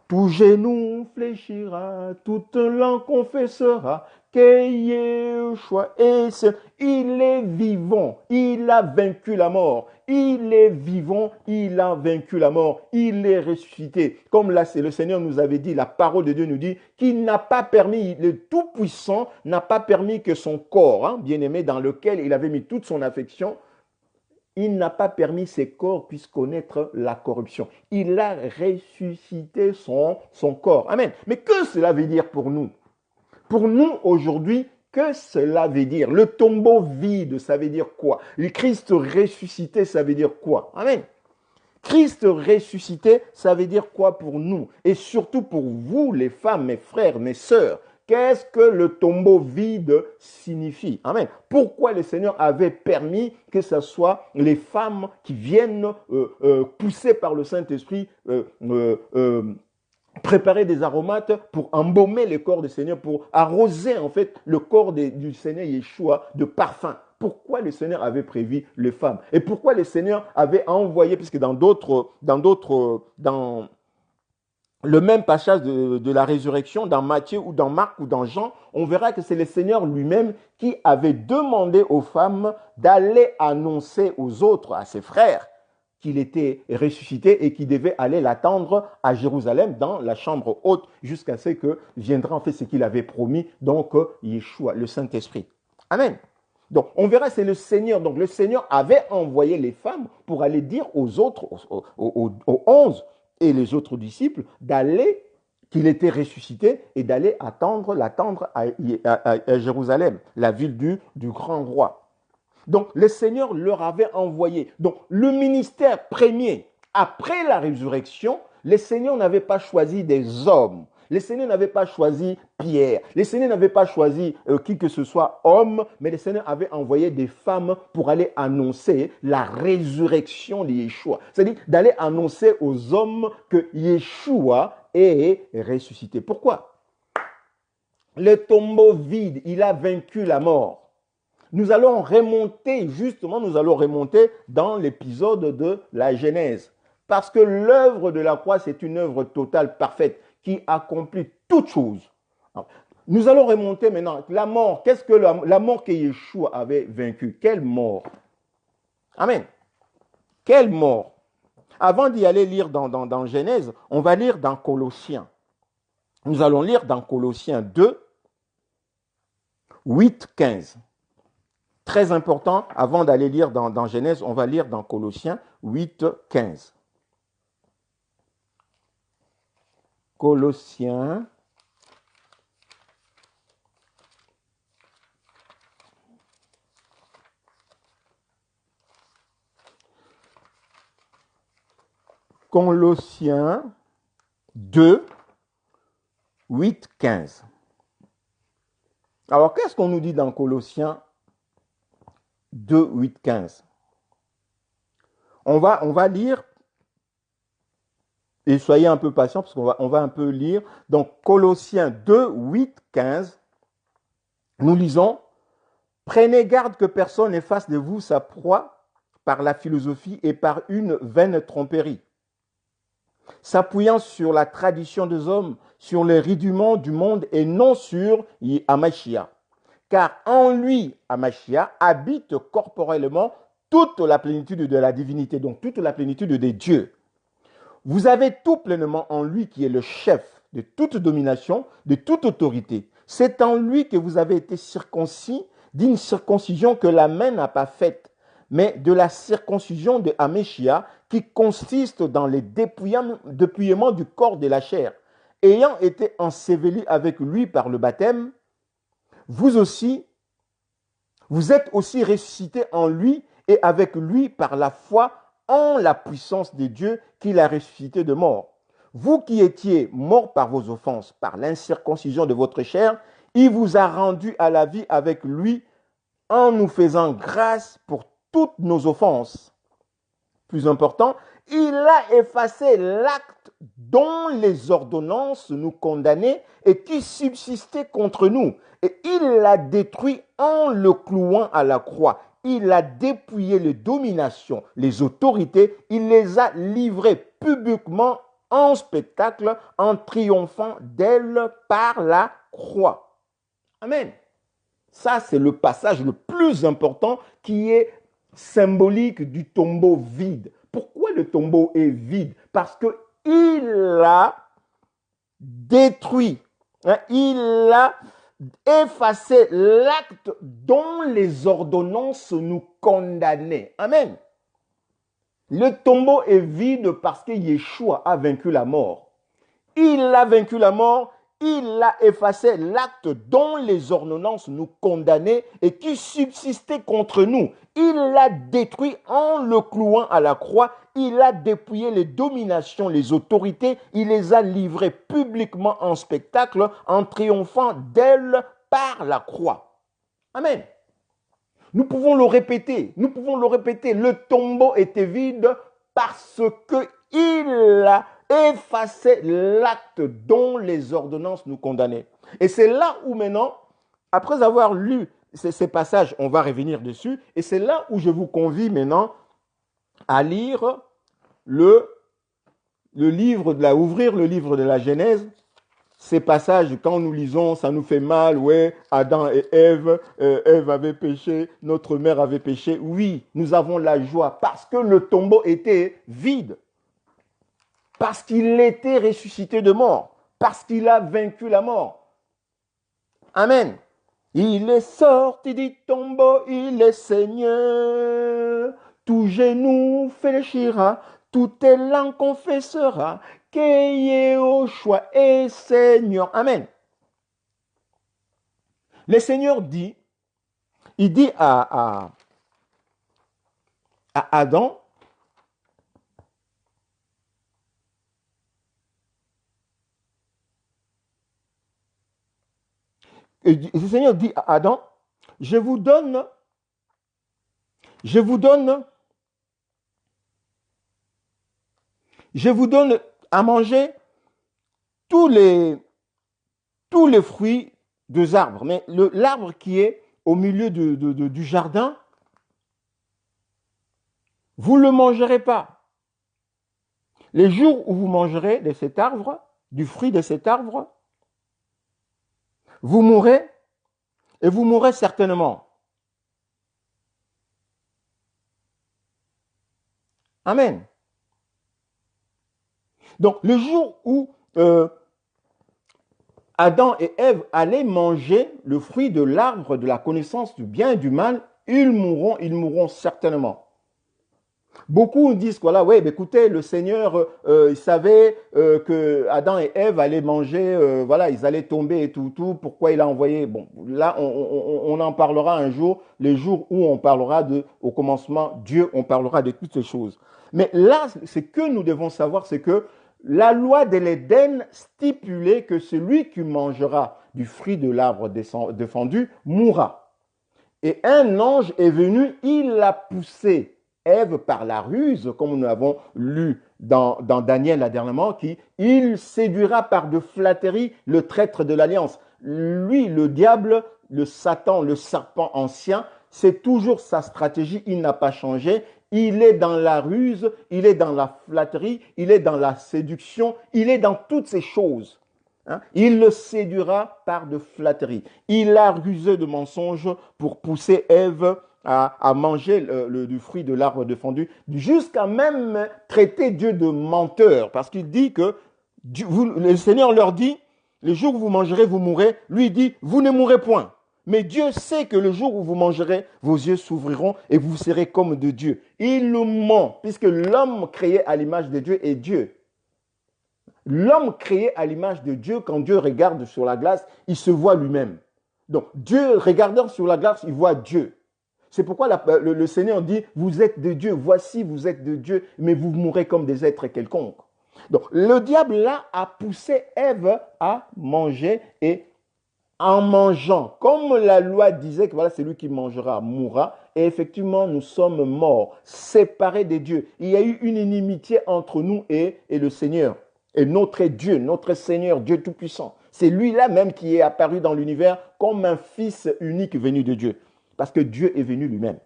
[SPEAKER 1] Tout genou fléchira, toute langue confessera que Yeshua est seul. Il est vivant, il a vaincu la mort. Il est vivant, il a vaincu la mort. Il est ressuscité. Comme là, le Seigneur nous avait dit, la parole de Dieu nous dit qu'il n'a pas permis, le Tout-Puissant n'a pas permis que son corps, bien-aimé, dans lequel il avait mis toute son affection, il n'a pas permis que ses corps puissent connaître la corruption. Il a ressuscité son corps. Amen. Mais que cela veut dire pour nous? Pour nous, aujourd'hui, que cela veut dire? Le tombeau vide, ça veut dire quoi? Le Christ ressuscité, ça veut dire quoi? Amen. Christ ressuscité, ça veut dire quoi pour nous? Et surtout pour vous, les femmes, mes frères, mes sœurs. Qu'est-ce que le tombeau vide signifie? Amen. Pourquoi le Seigneur avait permis que ce soit les femmes qui viennent poussées par le Saint-Esprit préparer des aromates pour embaumer le corps du Seigneur, pour arroser en fait le corps du Seigneur Yeshua de parfum. Pourquoi le Seigneur avait prévu les femmes? Et pourquoi le Seigneur avait envoyé, puisque dans le même passage de la résurrection, dans Matthieu ou dans Marc ou dans Jean, on verra que c'est le Seigneur lui-même qui avait demandé aux femmes d'aller annoncer aux autres, à ses frères, qu'il était ressuscité et qu'il devait aller l'attendre à Jérusalem dans la chambre haute jusqu'à ce que viendra en fait ce qu'il avait promis, donc Yeshua, le Saint-Esprit. Amen. Donc on verra, c'est le Seigneur. Donc le Seigneur avait envoyé les femmes pour aller dire aux autres, aux 11 et les autres disciples, d'aller, qu'il était ressuscité et d'aller l'attendre à Jérusalem, la ville du grand roi. Donc, le Seigneur leur avait envoyé. Donc, le ministère premier, après la résurrection, le Seigneur n'avait pas choisi des hommes. Le Seigneur n'avait pas choisi Pierre. Le Seigneur n'avait pas choisi qui que ce soit homme, mais le Seigneur avait envoyé des femmes pour aller annoncer la résurrection de Yeshua. C'est-à-dire d'aller annoncer aux hommes que Yeshua est ressuscité. Pourquoi? Le tombeau vide, il a vaincu la mort. Nous allons remonter dans l'épisode de la Genèse. Parce que l'œuvre de la croix, c'est une œuvre totale, parfaite, qui accomplit toutes choses. Nous allons remonter maintenant. La mort, qu'est-ce que la mort que Yeshua avait vaincue? Quelle mort? Amen. Quelle mort? Avant d'y aller lire dans Genèse, on va lire dans Colossiens. Nous allons lire dans Colossiens 2, 8, 15. Très important, avant d'aller lire dans Genèse, on va lire dans Colossiens 8, 15. Colossiens Colossiens 2, 8, 15. Alors, qu'est-ce qu'on nous dit dans Colossiens 2, 8, 15? On va lire, et soyez un peu patients parce qu'on va un peu lire. Donc, Colossiens 2, 8, 15, nous lisons « Prenez garde que personne ne fasse de vous sa proie par la philosophie et par une vaine tromperie, s'appuyant sur la tradition des hommes, sur les rudiments du monde et non sur Amashia. Car en lui, Amashia, habite corporellement toute la plénitude de la divinité, donc toute la plénitude des dieux. Vous avez tout pleinement en lui qui est le chef de toute domination, de toute autorité. C'est en lui que vous avez été circoncis d'une circoncision que la main n'a pas faite, mais de la circoncision de Améchia, qui consiste dans le dépouillement du corps de la chair. Ayant été ensevelis avec lui par le baptême, vous êtes aussi ressuscités en lui et avec lui par la foi en la puissance de Dieu qui l'a ressuscité de mort. Vous qui étiez morts par vos offenses, par l'incirconcision de votre chair, il vous a rendus à la vie avec lui en nous faisant grâce pour toutes nos offenses. Plus important, il a effacé l'acte dont les ordonnances nous condamnaient et qui subsistait contre nous. Et il l'a détruit en le clouant à la croix. Il a dépouillé les dominations, les autorités. Il les a livrées publiquement en spectacle en triomphant d'elles par la croix. Amen. Ça, c'est le passage le plus important qui est symbolique du tombeau vide. Pourquoi le tombeau est vide? Parce qu'il a détruit, il a effacé l'acte dont les ordonnances nous condamnaient. Amen. Le tombeau est vide parce que Yeshua a vaincu la mort. Il a vaincu la mort. Il a effacé l'acte dont les ordonnances nous condamnaient et qui subsistait contre nous. Il l'a détruit en le clouant à la croix. Il a dépouillé les dominations, les autorités. Il les a livrées publiquement en spectacle en triomphant d'elles par la croix. Amen. Nous pouvons le répéter. Nous pouvons le répéter. Le tombeau était vide parce qu'il a effacé l'acte dont les ordonnances nous condamnaient. Et c'est là où maintenant, après avoir lu ces passages, on va revenir dessus, et c'est là où je vous convie maintenant à lire ouvrir le livre de la Genèse. Ces passages, quand nous lisons, ça nous fait mal. Ouais, Adam et Ève, Ève avait péché, notre mère avait péché. Oui, nous avons la joie parce que le tombeau était vide. Parce qu'il était ressuscité de mort. Parce qu'il a vaincu la mort. Amen. Il est sorti du tombeau, il est Seigneur. Tout genou fléchira, tout élan confessera que Yeshua est Seigneur. Amen. Le Seigneur dit, il dit à Adam, le Seigneur dit à Adam, je vous donne à manger tous les fruits des arbres. Mais l'arbre qui est au milieu du jardin, vous ne le mangerez pas. Les jours où vous mangerez de cet arbre, du fruit de cet arbre, vous mourrez, et vous mourrez certainement. Amen. Donc, le jour où Adam et Ève allaient manger le fruit de l'arbre de la connaissance du bien et du mal, ils mourront certainement. Beaucoup disent, voilà, ouais, écoutez, le Seigneur, il savait que Adam et Ève allaient manger, voilà, ils allaient tomber et tout, pourquoi il a envoyé. Bon, là, on en parlera un jour, les jours où on parlera au commencement, Dieu, on parlera de toutes ces choses. Mais là, ce que nous devons savoir, c'est que la loi de l'Éden stipulait que celui qui mangera du fruit de l'arbre défendu mourra. Et un ange est venu, il l'a poussé. Ève par la ruse, comme nous l'avons lu dans Daniel la dernièrement, il séduira par de flatteries le traître de l'alliance. Lui, le diable, le Satan, le serpent ancien, c'est toujours sa stratégie, il n'a pas changé. Il est dans la ruse, il est dans la flatterie, il est dans la séduction, il est dans toutes ces choses. Il le séduira par de flatteries. Il a rusé de mensonges pour pousser Ève à manger du fruit de l'arbre défendu, jusqu'à même traiter Dieu de menteur, parce qu'il dit que le Seigneur leur dit, le jour où vous mangerez, vous mourrez. Lui dit, vous ne mourrez point. Mais Dieu sait que le jour où vous mangerez, vos yeux s'ouvriront et vous serez comme de Dieu. Il le ment, puisque l'homme créé à l'image de Dieu est Dieu. L'homme créé à l'image de Dieu, quand Dieu regarde sur la glace, il se voit lui-même. Donc, Dieu, regardant sur la glace, il voit Dieu. C'est pourquoi le Seigneur dit, vous êtes de Dieu, voici, vous êtes de Dieu, mais vous mourrez comme des êtres quelconques. Donc, le diable, là, a poussé Ève à manger et en mangeant, comme la loi disait que voilà, celui qui mangera mourra, et effectivement, nous sommes morts, séparés de Dieu. Il y a eu une inimitié entre nous et le Seigneur. Et notre Dieu, notre Seigneur, Dieu Tout-Puissant. C'est lui-là même qui est apparu dans l'univers comme un fils unique venu de Dieu. Parce que Dieu est venu lui-même.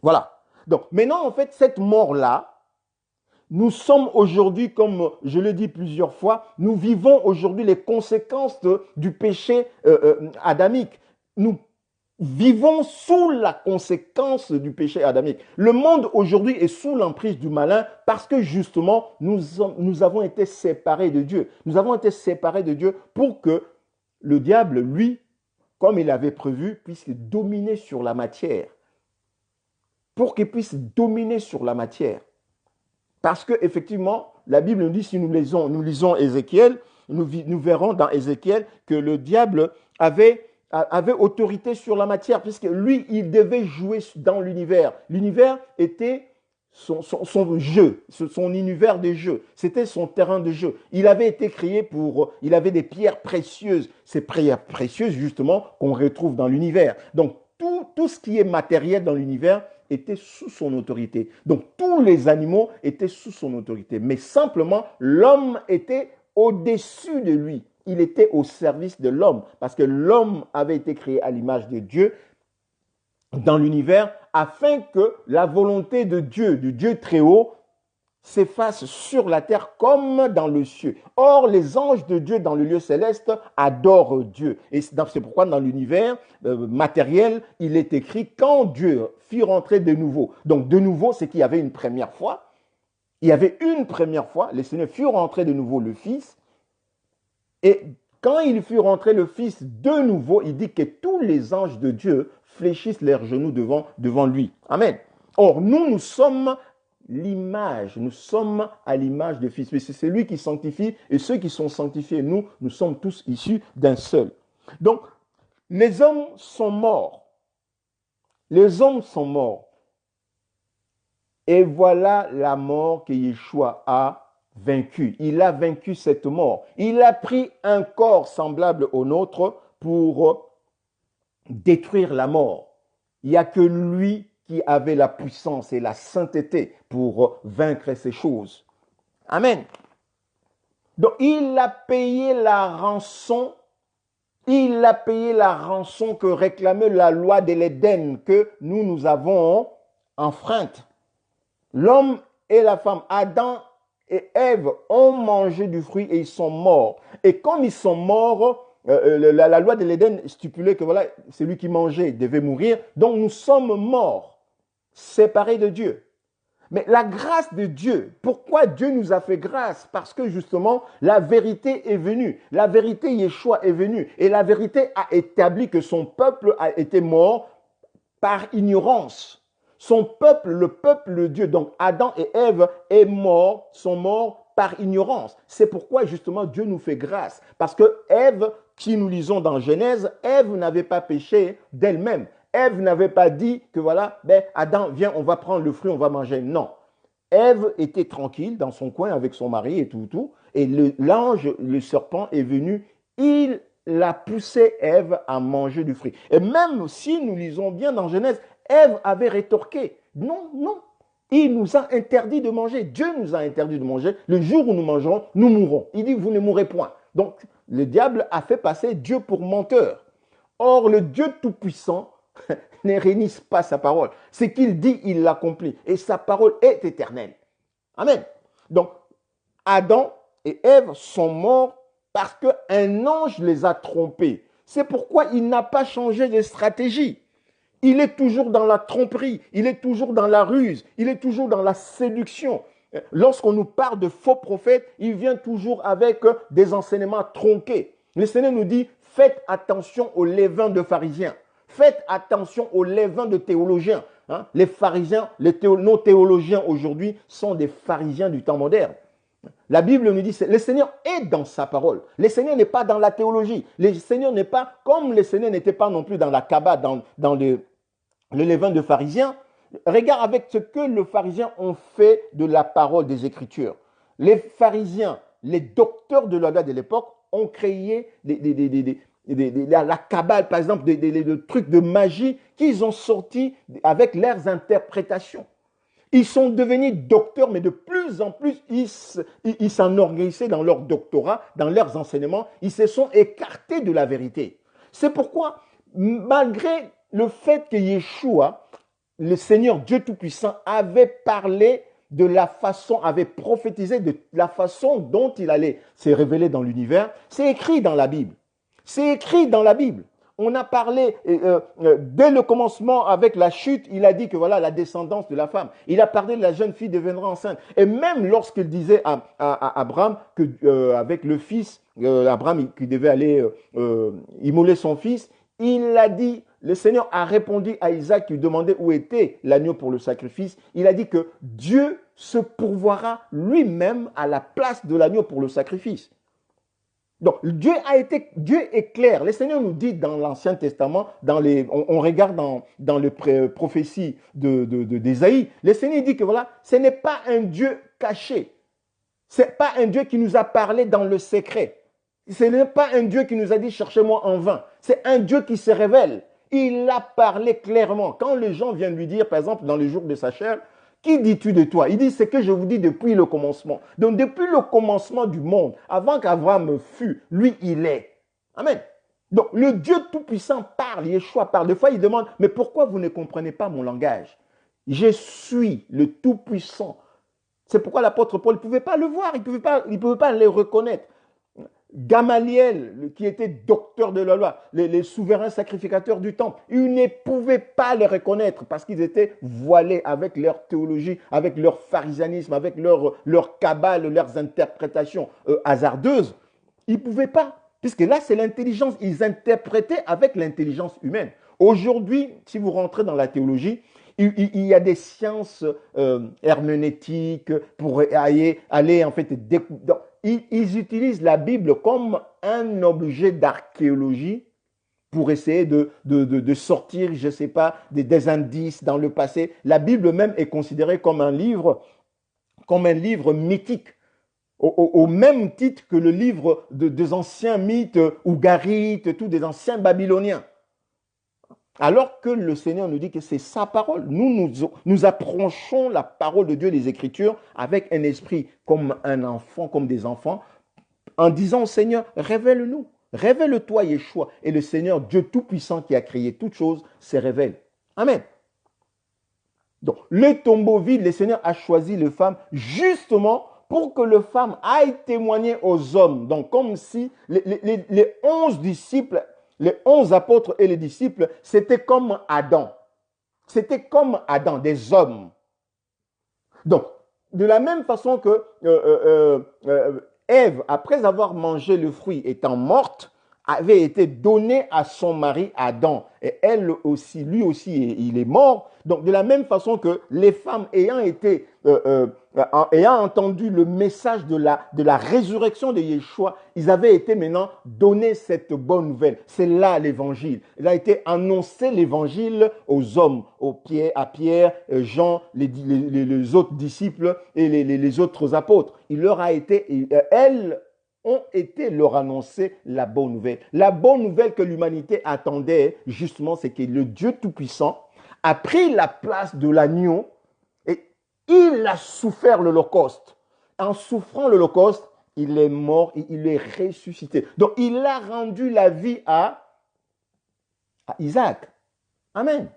[SPEAKER 1] Voilà. Donc, maintenant, en fait, cette mort-là, nous sommes aujourd'hui, comme je l'ai dit plusieurs fois, nous vivons aujourd'hui les conséquences du péché adamique. Nous vivons sous la conséquence du péché adamique. Le monde aujourd'hui est sous l'emprise du malin parce que justement, nous avons été séparés de Dieu. Nous avons été séparés de Dieu pour que le diable, lui, comme il avait prévu, puisse dominer sur la matière. Pour qu'il puisse dominer sur la matière. Parce qu'effectivement, la Bible nous dit, si nous lisons Ézéchiel, nous verrons dans Ézéchiel que le diable avait autorité sur la matière, puisque lui, il devait jouer dans l'univers. L'univers était son jeu, son univers de jeu. C'était son terrain de jeu. Il avait été créé il avait des pierres précieuses. Ces pierres précieuses, justement, qu'on retrouve dans l'univers. Donc, tout ce qui est matériel dans l'univers était sous son autorité. Donc, tous les animaux étaient sous son autorité. Mais simplement, l'homme était au-dessus de lui. Il était au service de l'homme. Parce que l'homme avait été créé à l'image de Dieu dans l'univers afin que la volonté de Dieu, du Dieu très haut, s'efface sur la terre comme dans le ciel. Or, les anges de Dieu dans le lieu céleste adorent Dieu. Et c'est pourquoi dans l'univers matériel, il est écrit quand Dieu fit rentrer de nouveau. Donc, de nouveau, c'est qu'il y avait une première fois. Il y avait une première fois, le Seigneur fit rentrer de nouveau le Fils. Et quand il fut rentré le Fils de nouveau, il dit que tous les anges de Dieu fléchissent leurs genoux devant lui. Amen. Or, nous sommes l'image, nous sommes à l'image du Fils. C'est lui qui sanctifie et ceux qui sont sanctifiés, nous sommes tous issus d'un seul. Donc, les hommes sont morts. Les hommes sont morts. Et voilà la mort que Yeshua a vaincu. Il a vaincu cette mort. Il a pris un corps semblable au nôtre pour détruire la mort. Il n'y a que lui qui avait la puissance et la sainteté pour vaincre ces choses. Amen. Donc, il a payé la rançon. Il a payé la rançon que réclamait la loi de l'Éden que nous avons enfreinte. L'homme et la femme, Adam et Ève, ont mangé du fruit et ils sont morts. Et comme ils sont morts, la loi de l'Éden stipulait que voilà, celui qui mangeait devait mourir. Donc nous sommes morts, séparés de Dieu. Mais la grâce de Dieu, pourquoi Dieu nous a fait grâce? Parce que justement, la vérité est venue. La vérité, Yeshua est venu. Et la vérité a établi que son peuple a été mort par ignorance. Son peuple, le peuple de Dieu, donc Adam et Ève, sont morts par ignorance. C'est pourquoi justement Dieu nous fait grâce. Parce que Ève, si nous lisons dans Genèse, Ève n'avait pas péché d'elle-même. Ève n'avait pas dit que voilà, Adam, viens, on va prendre le fruit, on va manger. Non. Ève était tranquille dans son coin avec son mari et tout. Et l'ange, le serpent est venu, il a poussé Ève à manger du fruit. Et même si nous lisons bien dans Genèse, Ève avait rétorqué. Non. Il nous a interdit de manger. Dieu nous a interdit de manger. Le jour où nous mangerons, nous mourrons. Il dit, vous ne mourrez point. Donc, le diable a fait passer Dieu pour menteur. Or, le Dieu Tout-Puissant ne réunisse pas sa parole. Ce qu'il dit, il l'accomplit. Et sa parole est éternelle. Amen. Donc, Adam et Ève sont morts parce qu'un ange les a trompés. C'est pourquoi il n'a pas changé de stratégie. Il est toujours dans la tromperie, il est toujours dans la ruse, il est toujours dans la séduction. Lorsqu'on nous parle de faux prophètes, il vient toujours avec des enseignements tronqués. Le Seigneur nous dit, Faites attention au levain de pharisiens. Faites attention au levain de théologiens. Hein. Les pharisiens, nos théologiens aujourd'hui sont des pharisiens du temps moderne. La Bible nous dit, le Seigneur est dans sa parole. Le Seigneur n'est pas dans la théologie. Le Seigneur n'est pas, comme le Seigneur n'était pas non plus dans la Kabbale, dans le levain de pharisiens. Regarde avec ce que les pharisiens ont fait de la parole des Écritures. Les pharisiens, les docteurs de la loi de l'époque ont créé la Kabbale, par exemple, des trucs de magie qu'ils ont sortis avec leurs interprétations. Ils sont devenus docteurs, mais de plus en plus, ils s'enorgueillissaient dans leur doctorat, dans leurs enseignements. Ils se sont écartés de la vérité. C'est pourquoi, malgré le fait que Yeshua, le Seigneur Dieu Tout-Puissant, avait parlé de la façon, avait prophétisé de la façon dont il allait se révéler dans l'univers, c'est écrit dans la Bible. C'est écrit dans la Bible. On a parlé, dès le commencement avec la chute, il a dit que voilà la descendance de la femme. Il a parlé de la jeune fille deviendra enceinte. Et même lorsqu'il disait à Abraham que avec le fils, Abraham qui devait aller immoler son fils, il a dit, le Seigneur a répondu à Isaac qui lui demandait où était l'agneau pour le sacrifice. Il a dit que Dieu se pourvoira lui-même à la place de l'agneau pour le sacrifice. Donc, Dieu est clair. Le Seigneur nous dit dans l'Ancien Testament, on regarde dans les prophéties d'Ésaïe, le Seigneur dit que voilà, ce n'est pas un Dieu caché. Ce n'est pas un Dieu qui nous a parlé dans le secret. Ce n'est pas un Dieu qui nous a dit cherchez-moi en vain. C'est un Dieu qui se révèle. Il a parlé clairement. Quand les gens viennent lui dire, par exemple, dans le jour de sa chair, qui dis-tu de toi? Il dit, c'est que je vous dis depuis le commencement. Donc, depuis le commencement du monde, avant qu'Abraham fût, lui, il est. Amen. Donc, le Dieu Tout-Puissant parle, Yeshua parle. Des fois, il demande, mais pourquoi vous ne comprenez pas mon langage? Je suis le Tout-Puissant. C'est pourquoi l'apôtre Paul ne pouvait pas le voir, il ne pouvait pas le reconnaître. Gamaliel, qui était docteur de la loi, les souverains sacrificateurs du temple, ils ne pouvaient pas les reconnaître parce qu'ils étaient voilés avec leur théologie, avec leur pharisianisme, avec leur kabbale, leurs interprétations hasardeuses. Ils ne pouvaient pas, puisque là, c'est l'intelligence. Ils interprétaient avec l'intelligence humaine. Aujourd'hui, si vous rentrez dans la théologie, il y a des sciences herméneutiques pour aller en fait découvrir. Ils utilisent la Bible comme un objet d'archéologie pour essayer de sortir, je ne sais pas, des indices dans le passé. La Bible même est considérée comme un livre mythique, au même titre que le livre des anciens mythes ougarites, tous des anciens babyloniens. Alors que le Seigneur nous dit que c'est sa parole. Nous approchons la parole de Dieu, les Écritures, avec un esprit comme un enfant, comme des enfants, en disant au Seigneur, révèle-nous. Révèle-toi, Yeshua. Et le Seigneur, Dieu Tout-Puissant qui a créé toutes choses, se révèle. Amen. Donc, le tombeau vide, le Seigneur a choisi les femmes justement pour que les femmes aillent témoigner aux hommes. Donc, comme si les 11 disciples, les 11 apôtres et les disciples, c'était comme Adam. C'était comme Adam, des hommes. Donc, de la même façon que Ève, après avoir mangé le fruit étant morte, avait été donnée à son mari Adam. Et elle aussi, lui aussi, il est mort. Donc, de la même façon que les femmes ayant entendu le message de la résurrection de Yeshua, ils avaient été maintenant donnés cette bonne nouvelle. C'est là l'évangile. Il a été annoncé l'évangile aux hommes, à Pierre, Jean, les autres disciples et les autres apôtres. Il leur a été, elles ont été leur annoncer la bonne nouvelle. La bonne nouvelle que l'humanité attendait, justement, c'est que le Dieu Tout-Puissant a pris la place de l'agneau et il a souffert l'Holocauste. En souffrant l'Holocauste, il est mort et il est ressuscité. Donc, il a rendu la vie à Isaac. Amen.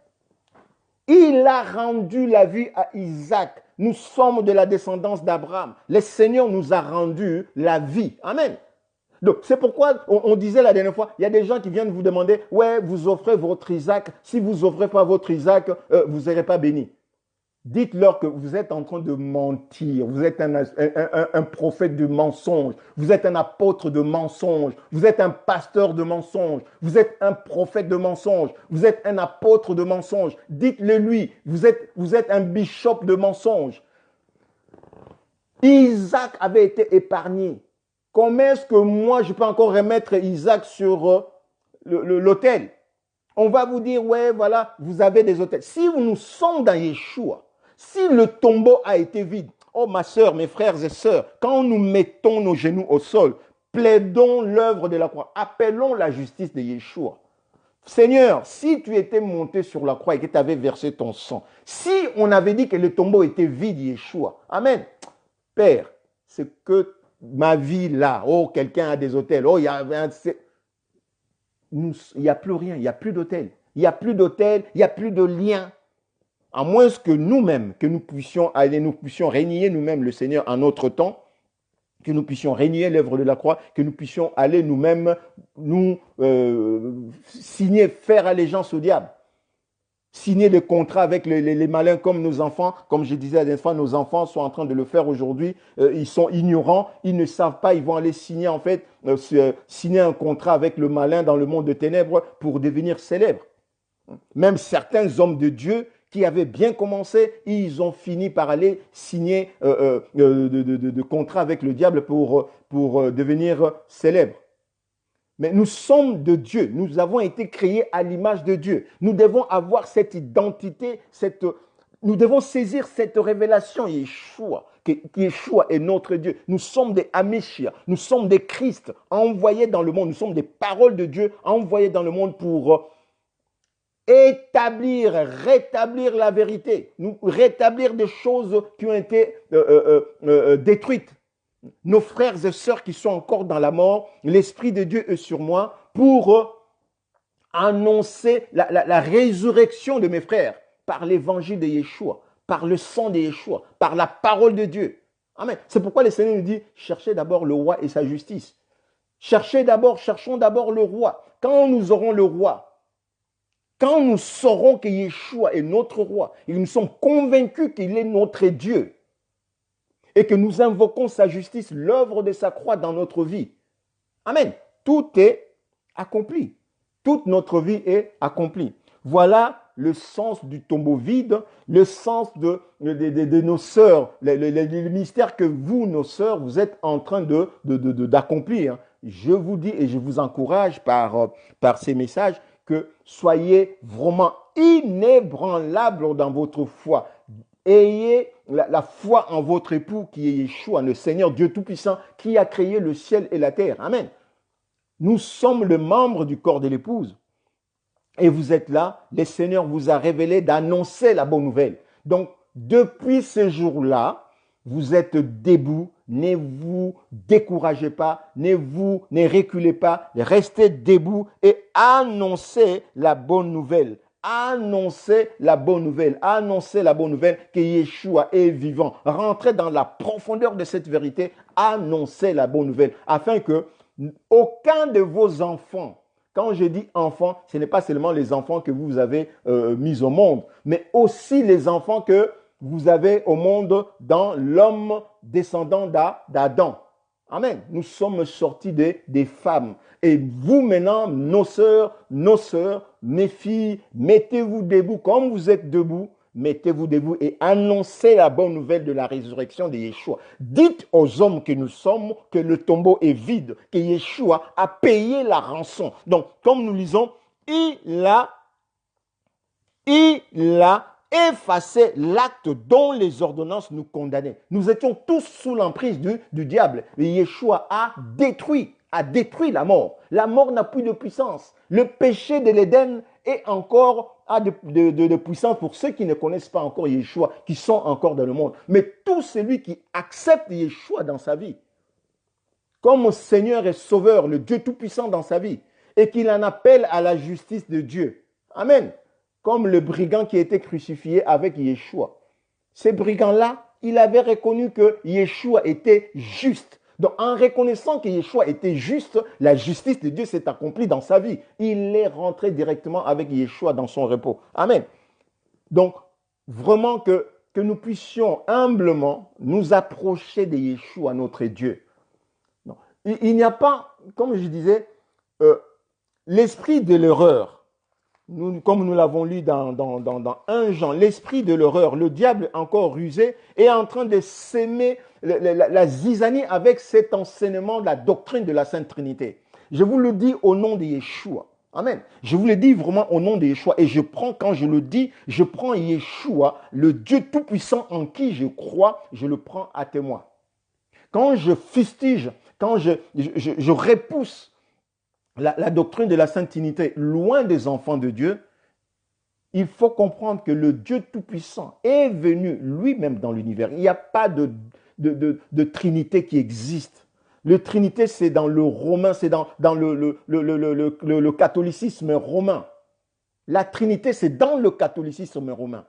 [SPEAKER 1] Il a rendu la vie à Isaac. Nous sommes de la descendance d'Abraham. Le Seigneur nous a rendu la vie. Amen. Donc, c'est pourquoi on disait la dernière fois, il y a des gens qui viennent vous demander, ouais, vous offrez votre Isaac. Si vous n'offrez pas votre Isaac, vous ne serez pas béni. Dites-leur que vous êtes en train de mentir, vous êtes un prophète de mensonge, vous êtes un apôtre de mensonge, vous êtes un pasteur de mensonge, vous êtes un prophète de mensonge, vous êtes un apôtre de mensonge. Dites-le lui, vous êtes un bishop de mensonge. Isaac avait été épargné. Comment est-ce que moi, je peux encore remettre Isaac sur l'autel? On va vous dire, ouais, voilà, vous avez des autels. Si nous sommes dans Yeshua, si le tombeau a été vide, oh ma soeur, mes frères et sœurs, quand nous mettons nos genoux au sol, plaidons l'œuvre de la croix, appelons la justice de Yeshua. Seigneur, si tu étais monté sur la croix et que tu avais versé ton sang, si on avait dit que le tombeau était vide, Yeshua, amen. Père, c'est que ma vie là, oh, quelqu'un a des autels, oh, il y a il n'y a plus rien, il n'y a plus d'autel. Il n'y a plus d'autel, il n'y a plus de lien. À moins que nous-mêmes, que nous puissions aller, nous puissions régner nous-mêmes le Seigneur en notre temps, que nous puissions régner l'œuvre de la croix, que nous puissions aller nous-mêmes nous signer, faire allégeance au diable. Signer des contrats avec les malins comme nos enfants, comme je disais à la dernière fois, nos enfants sont en train de le faire aujourd'hui, ils sont ignorants, ils ne savent pas, ils vont aller signer en fait, signer un contrat avec le malin dans le monde de ténèbres pour devenir célèbres. Même certains hommes de Dieu qui avaient bien commencé, ils ont fini par aller signer de contrats avec le diable pour devenir célèbres. Mais nous sommes de Dieu, nous avons été créés à l'image de Dieu. Nous devons avoir cette identité, nous devons saisir cette révélation Yeshua, que Yeshua est notre Dieu. Nous sommes des Amishia, nous sommes des Christ envoyés dans le monde, nous sommes des paroles de Dieu envoyées dans le monde pour rétablir la vérité, rétablir des choses qui ont été détruites. Nos frères et sœurs qui sont encore dans la mort, l'Esprit de Dieu est sur moi pour annoncer la résurrection de mes frères par l'évangile de Yeshua, par le sang de Yeshua, par la parole de Dieu. Amen. C'est pourquoi le Seigneur nous dit, cherchez d'abord le roi et sa justice. Cherchons d'abord le roi. Quand nous aurons le roi, quand nous saurons que Yeshua est notre roi, et nous sommes convaincus qu'il est notre Dieu, et que nous invoquons sa justice, l'œuvre de sa croix dans notre vie. Amen. Tout est accompli. Toute notre vie est accomplie. Voilà le sens du tombeau vide, le sens de nos sœurs, le mystère que vous, nos sœurs, vous êtes en train d'accomplir. Je vous dis et je vous encourage par ces messages que soyez vraiment inébranlables dans votre foi. Ayez la foi en votre époux qui est Yeshua, le Seigneur Dieu Tout-Puissant, qui a créé le ciel et la terre. Amen. Nous sommes le membre du corps de l'épouse. Et vous êtes là, le Seigneur vous a révélé d'annoncer la bonne nouvelle. Donc, depuis ce jour-là, vous êtes debout, ne vous découragez pas, ne reculez pas, restez debout et annoncez la bonne nouvelle. Annoncez la bonne nouvelle que Yeshua est vivant. Rentrez dans la profondeur de cette vérité, annoncez la bonne nouvelle afin que aucun de vos enfants, quand je dis enfants, ce n'est pas seulement les enfants que vous avez mis au monde, mais aussi les enfants que vous avez au monde dans l'homme descendant d'Adam. Amen. Nous sommes sortis des femmes. Et vous maintenant, nos sœurs, mes filles, mettez-vous debout. Comme vous êtes debout, mettez-vous debout et annoncez la bonne nouvelle de la résurrection de Yeshua. Dites aux hommes que nous sommes que le tombeau est vide, que Yeshua a payé la rançon. Donc, comme nous lisons, il a effacer l'acte dont les ordonnances nous condamnaient. Nous étions tous sous l'emprise du diable. Et Yeshua a détruit la mort. La mort n'a plus de puissance. Le péché de l'Éden a de puissance pour ceux qui ne connaissent pas encore Yeshua, qui sont encore dans le monde. Mais tout celui qui accepte Yeshua dans sa vie, comme Seigneur et Sauveur, le Dieu Tout-Puissant dans sa vie, et qu'il en appelle à la justice de Dieu. Amen. Comme le brigand qui a été crucifié avec Yeshua. Ce brigand-là, il avait reconnu que Yeshua était juste. Donc, en reconnaissant que Yeshua était juste, la justice de Dieu s'est accomplie dans sa vie. Il est rentré directement avec Yeshua dans son repos. Amen. Donc, vraiment que que nous puissions humblement nous approcher de Yeshua, notre Dieu. Non. Il n'y a pas, comme je disais, l'esprit de l'erreur. Comme nous l'avons lu dans 1 Jean, l'esprit de l'horreur, le diable encore rusé, est en train de s'aimer la zizanie avec cet enseignement de la doctrine de la Sainte Trinité. Je vous le dis au nom de Yeshua. Amen. Je vous le dis vraiment au nom de Yeshua. Et quand je le dis, je prends Yeshua, le Dieu Tout-Puissant en qui je crois, je le prends à témoin. Quand je fustige, quand je repousse la doctrine de la Sainte Trinité loin des enfants de Dieu, il faut comprendre que le Dieu Tout-Puissant est venu lui-même dans l'univers. Il n'y a pas de Trinité qui existe. Le Trinité, c'est dans le romain, c'est dans le catholicisme romain. La Trinité, c'est dans le catholicisme romain.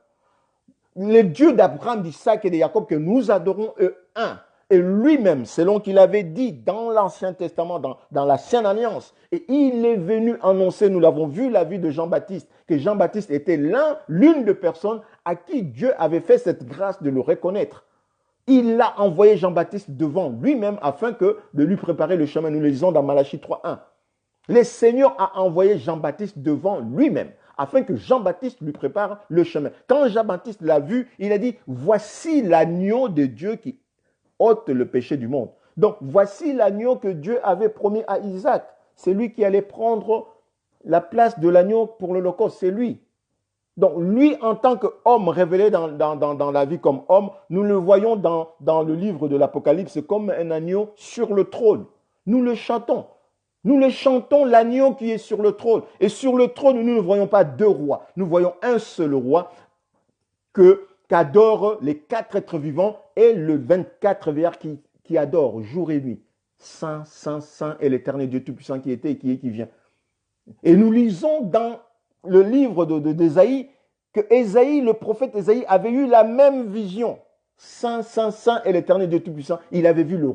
[SPEAKER 1] Le Dieu d'Abraham, d'Isaac et de Jacob que nous adorons est un. Et lui-même, selon qu'il avait dit dans l'Ancien Testament, dans l'Ancienne Alliance, et il est venu annoncer, nous l'avons vu, la vie de Jean-Baptiste, que Jean-Baptiste était l'une des personnes à qui Dieu avait fait cette grâce de le reconnaître. Il a envoyé Jean-Baptiste devant lui-même afin de lui préparer le chemin. Nous le lisons dans Malachie 3.1. Le Seigneur a envoyé Jean-Baptiste devant lui-même afin que Jean-Baptiste lui prépare le chemin. Quand Jean-Baptiste l'a vu, il a dit, voici l'agneau de Dieu qui ôte le péché du monde. Donc, voici l'agneau que Dieu avait promis à Isaac. C'est lui qui allait prendre la place de l'agneau pour l'Holocauste. C'est lui. Donc, lui, en tant qu'homme révélé dans la vie comme homme, nous le voyons dans le livre de l'Apocalypse comme un agneau sur le trône. Nous le chantons. Nous le chantons, l'agneau qui est sur le trône. Et sur le trône, nous ne voyons pas deux rois. Nous voyons un seul roi qu'adorent les 4 êtres vivants et le 24 veillard qui adorent jour et nuit. Saint, Saint, Saint est l'Éternel Dieu Tout-Puissant qui était et qui est qui vient. Et nous lisons dans le livre d'Ésaïe que Ésaïe, le prophète Ésaïe, avait eu la même vision. Saint, Saint, Saint est l'Éternel Dieu Tout-Puissant. Il avait vu le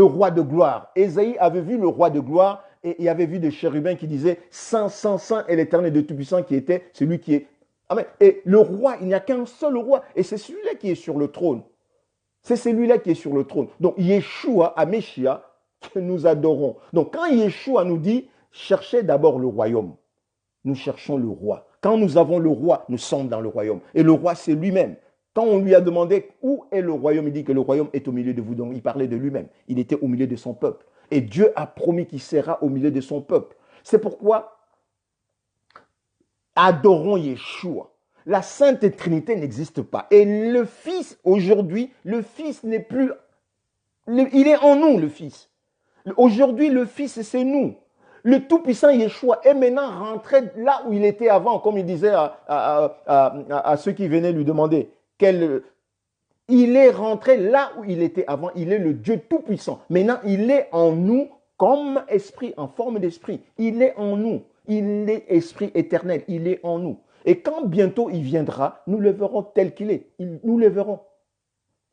[SPEAKER 1] roi de gloire. Ésaïe avait vu le roi de gloire et il avait vu des chérubins qui disaient Saint, Saint, Saint est l'Éternel Dieu Tout-Puissant qui était celui qui est. Amen. Et le roi, il n'y a qu'un seul roi et c'est celui-là qui est sur le trône. C'est celui-là qui est sur le trône. Donc, Yeshua, Ameshia, que nous adorons. Donc, quand Yeshua nous dit, cherchez d'abord le royaume, nous cherchons le roi. Quand nous avons le roi, nous sommes dans le royaume. Et le roi, c'est lui-même. Quand on lui a demandé où est le royaume, il dit que le royaume est au milieu de vous. Donc, il parlait de lui-même. Il était au milieu de son peuple. Et Dieu a promis qu'il sera au milieu de son peuple. C'est pourquoi adorons Yeshua. La Sainte Trinité n'existe pas. Et le Fils, aujourd'hui, le Fils n'est plus... il est en nous, le Fils. Aujourd'hui, le Fils, c'est nous. Le Tout-Puissant Yeshua est maintenant rentré là où il était avant, comme il disait à ceux qui venaient lui demander. Il est rentré là où il était avant. Il est le Dieu Tout-Puissant. Maintenant, il est en nous comme esprit, en forme d'esprit. Il est en nous. Il est esprit éternel. Il est en nous. Et quand bientôt il viendra, nous le verrons tel qu'il est. Nous le verrons.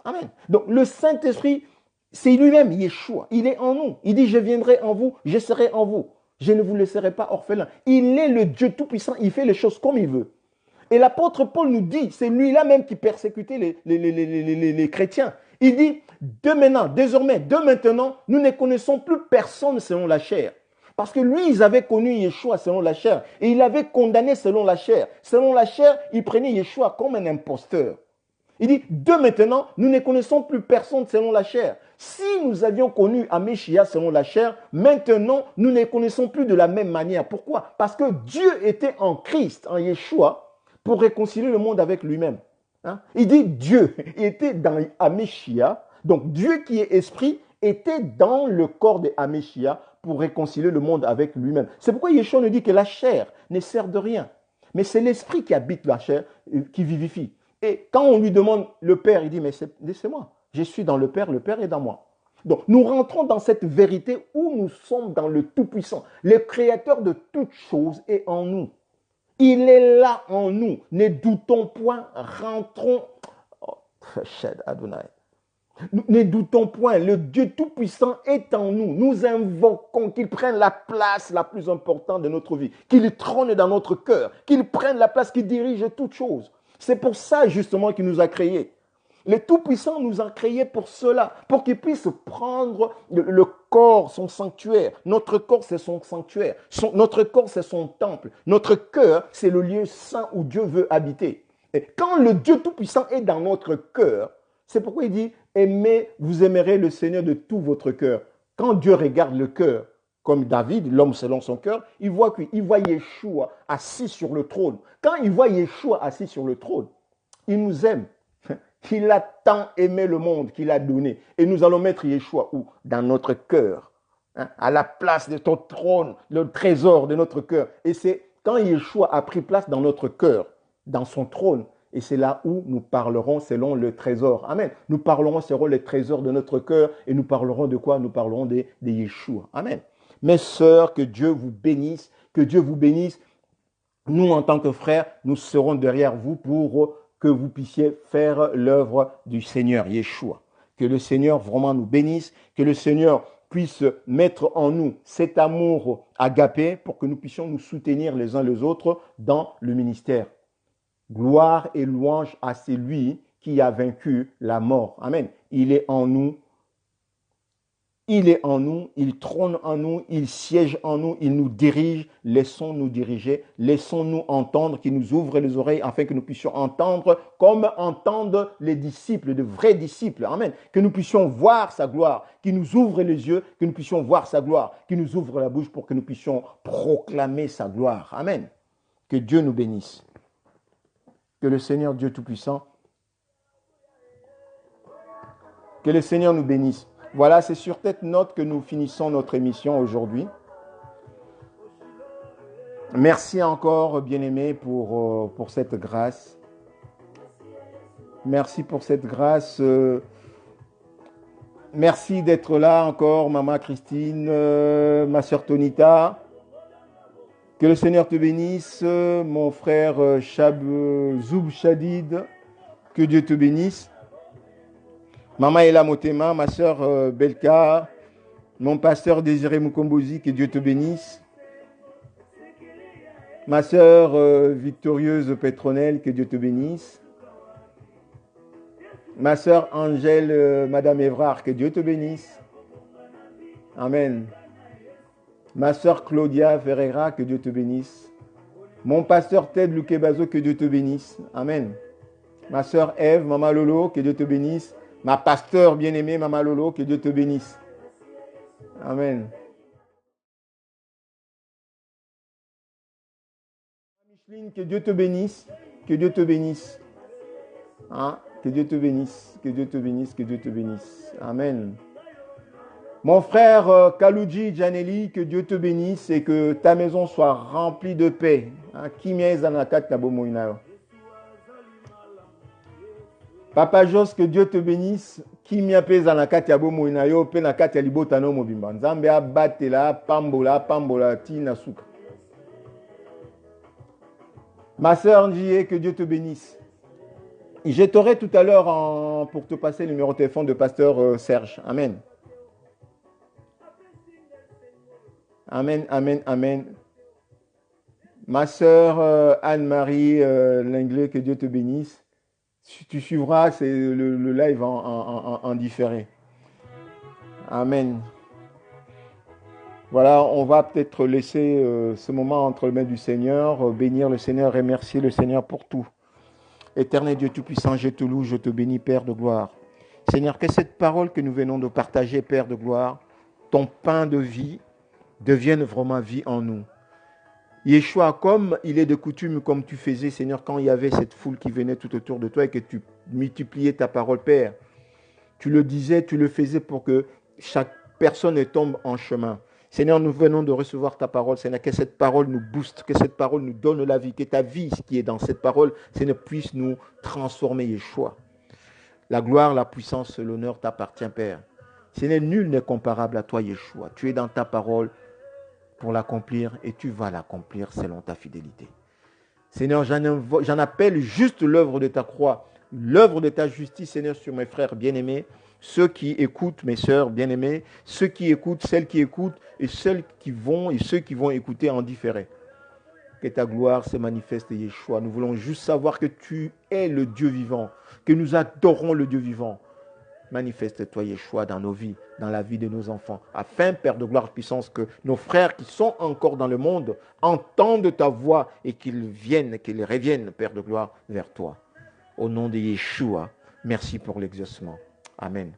[SPEAKER 1] Amen. Donc le Saint-Esprit, c'est lui-même, Yeshua. Il est en nous. Il dit, je viendrai en vous, je serai en vous. Je ne vous laisserai pas orphelin. Il est le Dieu Tout-Puissant. Il fait les choses comme il veut. Et l'apôtre Paul nous dit, c'est lui-là même qui persécutait les chrétiens. Il dit, désormais, de maintenant, nous ne connaissons plus personne selon la chair. Parce que lui, ils avaient connu Yeshua selon la chair. Et il avait condamné selon la chair. Selon la chair, il prenait Yeshua comme un imposteur. Il dit, de maintenant, nous ne connaissons plus personne selon la chair. Si nous avions connu Ameshia selon la chair, maintenant, nous ne connaissons plus de la même manière. Pourquoi? Parce que Dieu était en Christ, en Yeshua, pour réconcilier le monde avec lui-même. Hein? Il dit, Dieu était dans Ameshia, donc Dieu qui est esprit, était dans le corps de Ameshia pour réconcilier le monde avec lui-même. C'est pourquoi Yeshua nous dit que la chair ne sert de rien. Mais c'est l'esprit qui habite la chair, qui vivifie. Et quand on lui demande le Père, il dit, mais c'est moi. Je suis dans le Père est dans moi. Donc, nous rentrons dans cette vérité où nous sommes dans le Tout-Puissant. Le Créateur de toutes choses est en nous. Il est là en nous. Ne doutons point, rentrons. Oh, Shed Adonai. Ne doutons point, le Dieu Tout-Puissant est en nous. Nous invoquons qu'il prenne la place la plus importante de notre vie, qu'il trône dans notre cœur, qu'il prenne la place, qu'il dirige toutes choses. C'est pour ça justement qu'il nous a créés. Le Tout-Puissant nous a créés pour cela, pour qu'il puisse prendre le corps, son sanctuaire. Notre corps, c'est son sanctuaire. Notre corps, c'est son temple. Notre cœur, c'est le lieu saint où Dieu veut habiter. Et quand le Dieu Tout-Puissant est dans notre cœur, c'est pourquoi il dit, aimez, vous aimerez le Seigneur de tout votre cœur. Quand Dieu regarde le cœur, comme David, l'homme selon son cœur, il voit Yeshua assis sur le trône. Quand il voit Yeshua assis sur le trône, il nous aime. Il a tant aimé le monde qu'il a donné. Et nous allons mettre Yeshua où? Dans notre cœur. À la place de ton trône, le trésor de notre cœur. Et c'est quand Yeshua a pris place dans notre cœur, dans son trône, et c'est là où nous parlerons selon le trésor. Amen. Nous parlerons selon les trésors de notre cœur. Et nous parlerons de quoi? Nous parlerons de Yeshua. Amen. Mes sœurs, que Dieu vous bénisse. Que Dieu vous bénisse. Nous, en tant que frères, nous serons derrière vous pour que vous puissiez faire l'œuvre du Seigneur, Yeshua. Que le Seigneur vraiment nous bénisse, que le Seigneur puisse mettre en nous cet amour agapé pour que nous puissions nous soutenir les uns les autres dans le ministère. Gloire et louange à celui qui a vaincu la mort. Amen. Il est en nous. Il est en nous, il trône en nous, il siège en nous, il nous dirige. Laissons-nous diriger, laissons-nous entendre, qu'il nous ouvre les oreilles afin que nous puissions entendre comme entendent les disciples, de vrais disciples. Amen. Que nous puissions voir sa gloire, qu'il nous ouvre les yeux, que nous puissions voir sa gloire, qu'il nous ouvre la bouche pour que nous puissions proclamer sa gloire. Amen. Que Dieu nous bénisse. Que le Seigneur Dieu Tout-Puissant, que le Seigneur nous bénisse. Voilà, c'est sur cette note que nous finissons notre émission aujourd'hui. Merci encore, bien-aimés, pour cette grâce. Merci pour cette grâce. Merci d'être là encore, Maman Christine, ma sœur Tonita. Que le Seigneur te bénisse, mon frère Chab Zoub Chadid. Que Dieu te bénisse. Maman Ella Motema, ma sœur Belka, mon pasteur Désiré Mukombozi, que Dieu te bénisse. Ma sœur victorieuse Pétronelle, que Dieu te bénisse. Ma sœur Angèle, Madame Évrard, que Dieu te bénisse. Amen. Ma sœur Claudia Ferreira, que Dieu te bénisse. Mon pasteur Ted Lukebazo, que Dieu te bénisse. Amen. Ma sœur Ève, Maman Lolo, que Dieu te bénisse. Ma pasteur bien-aimée, Maman Lolo, que Dieu te bénisse. Amen. Micheline, que Dieu te bénisse. Que Dieu te bénisse. Hein? Que Dieu te bénisse. Que Dieu te bénisse. Que Dieu te bénisse. Amen. Mon frère Kalouji Janeli, que Dieu te bénisse et que ta maison soit remplie de paix. Papa Jos, que Dieu te bénisse. Kimia peza na kati ya bomo ina yo pe na kati ya libota no mobimba. Nzambe abatela pambola tina suka. Ma sœur Njie, que Dieu te bénisse. Je t'aurai tout à l'heure pour te passer le numéro de téléphone de pasteur Serge. Amen. Amen, amen, amen. Ma sœur Anne-Marie Lingley, que Dieu te bénisse. Tu suivras le live en différé. Amen. Voilà, on va peut-être laisser ce moment entre les mains du Seigneur, bénir le Seigneur, remercier le Seigneur pour tout. Éternel Dieu Tout-Puissant, je te loue, je te bénis, Père de gloire. Seigneur, que cette parole que nous venons de partager, Père de gloire, ton pain de vie, devienne vraiment vie en nous. Yeshua, comme il est de coutume, comme tu faisais, Seigneur, quand il y avait cette foule qui venait tout autour de toi et que tu multipliais ta parole, Père, tu le disais, tu le faisais pour que chaque personne tombe en chemin. Seigneur, nous venons de recevoir ta parole, Seigneur, que cette parole nous booste, que cette parole nous donne la vie, que ta vie qui est dans cette parole, Seigneur, puisse nous transformer, Yeshua. La gloire, la puissance, l'honneur t'appartient, Père. Seigneur, nul n'est comparable à toi, Yeshua. Tu es dans ta parole pour l'accomplir et tu vas l'accomplir selon ta fidélité. Seigneur, j'en appelle juste l'œuvre de ta croix, l'œuvre de ta justice, Seigneur, sur mes frères bien-aimés, ceux qui écoutent, mes sœurs bien-aimées, ceux qui écoutent, celles qui écoutent et celles qui vont et ceux qui vont écouter en différé. que ta gloire se manifeste, Yeshua. Nous voulons juste savoir que tu es le Dieu vivant, que nous adorons le Dieu vivant. Manifeste-toi, Yeshua, dans nos vies, dans la vie de nos enfants, afin, Père de gloire puissance, que nos frères qui sont encore dans le monde entendent ta voix et qu'ils viennent, qu'ils reviennent, Père de gloire, vers toi. Au nom de Yeshua, merci pour l'exaucement. Amen.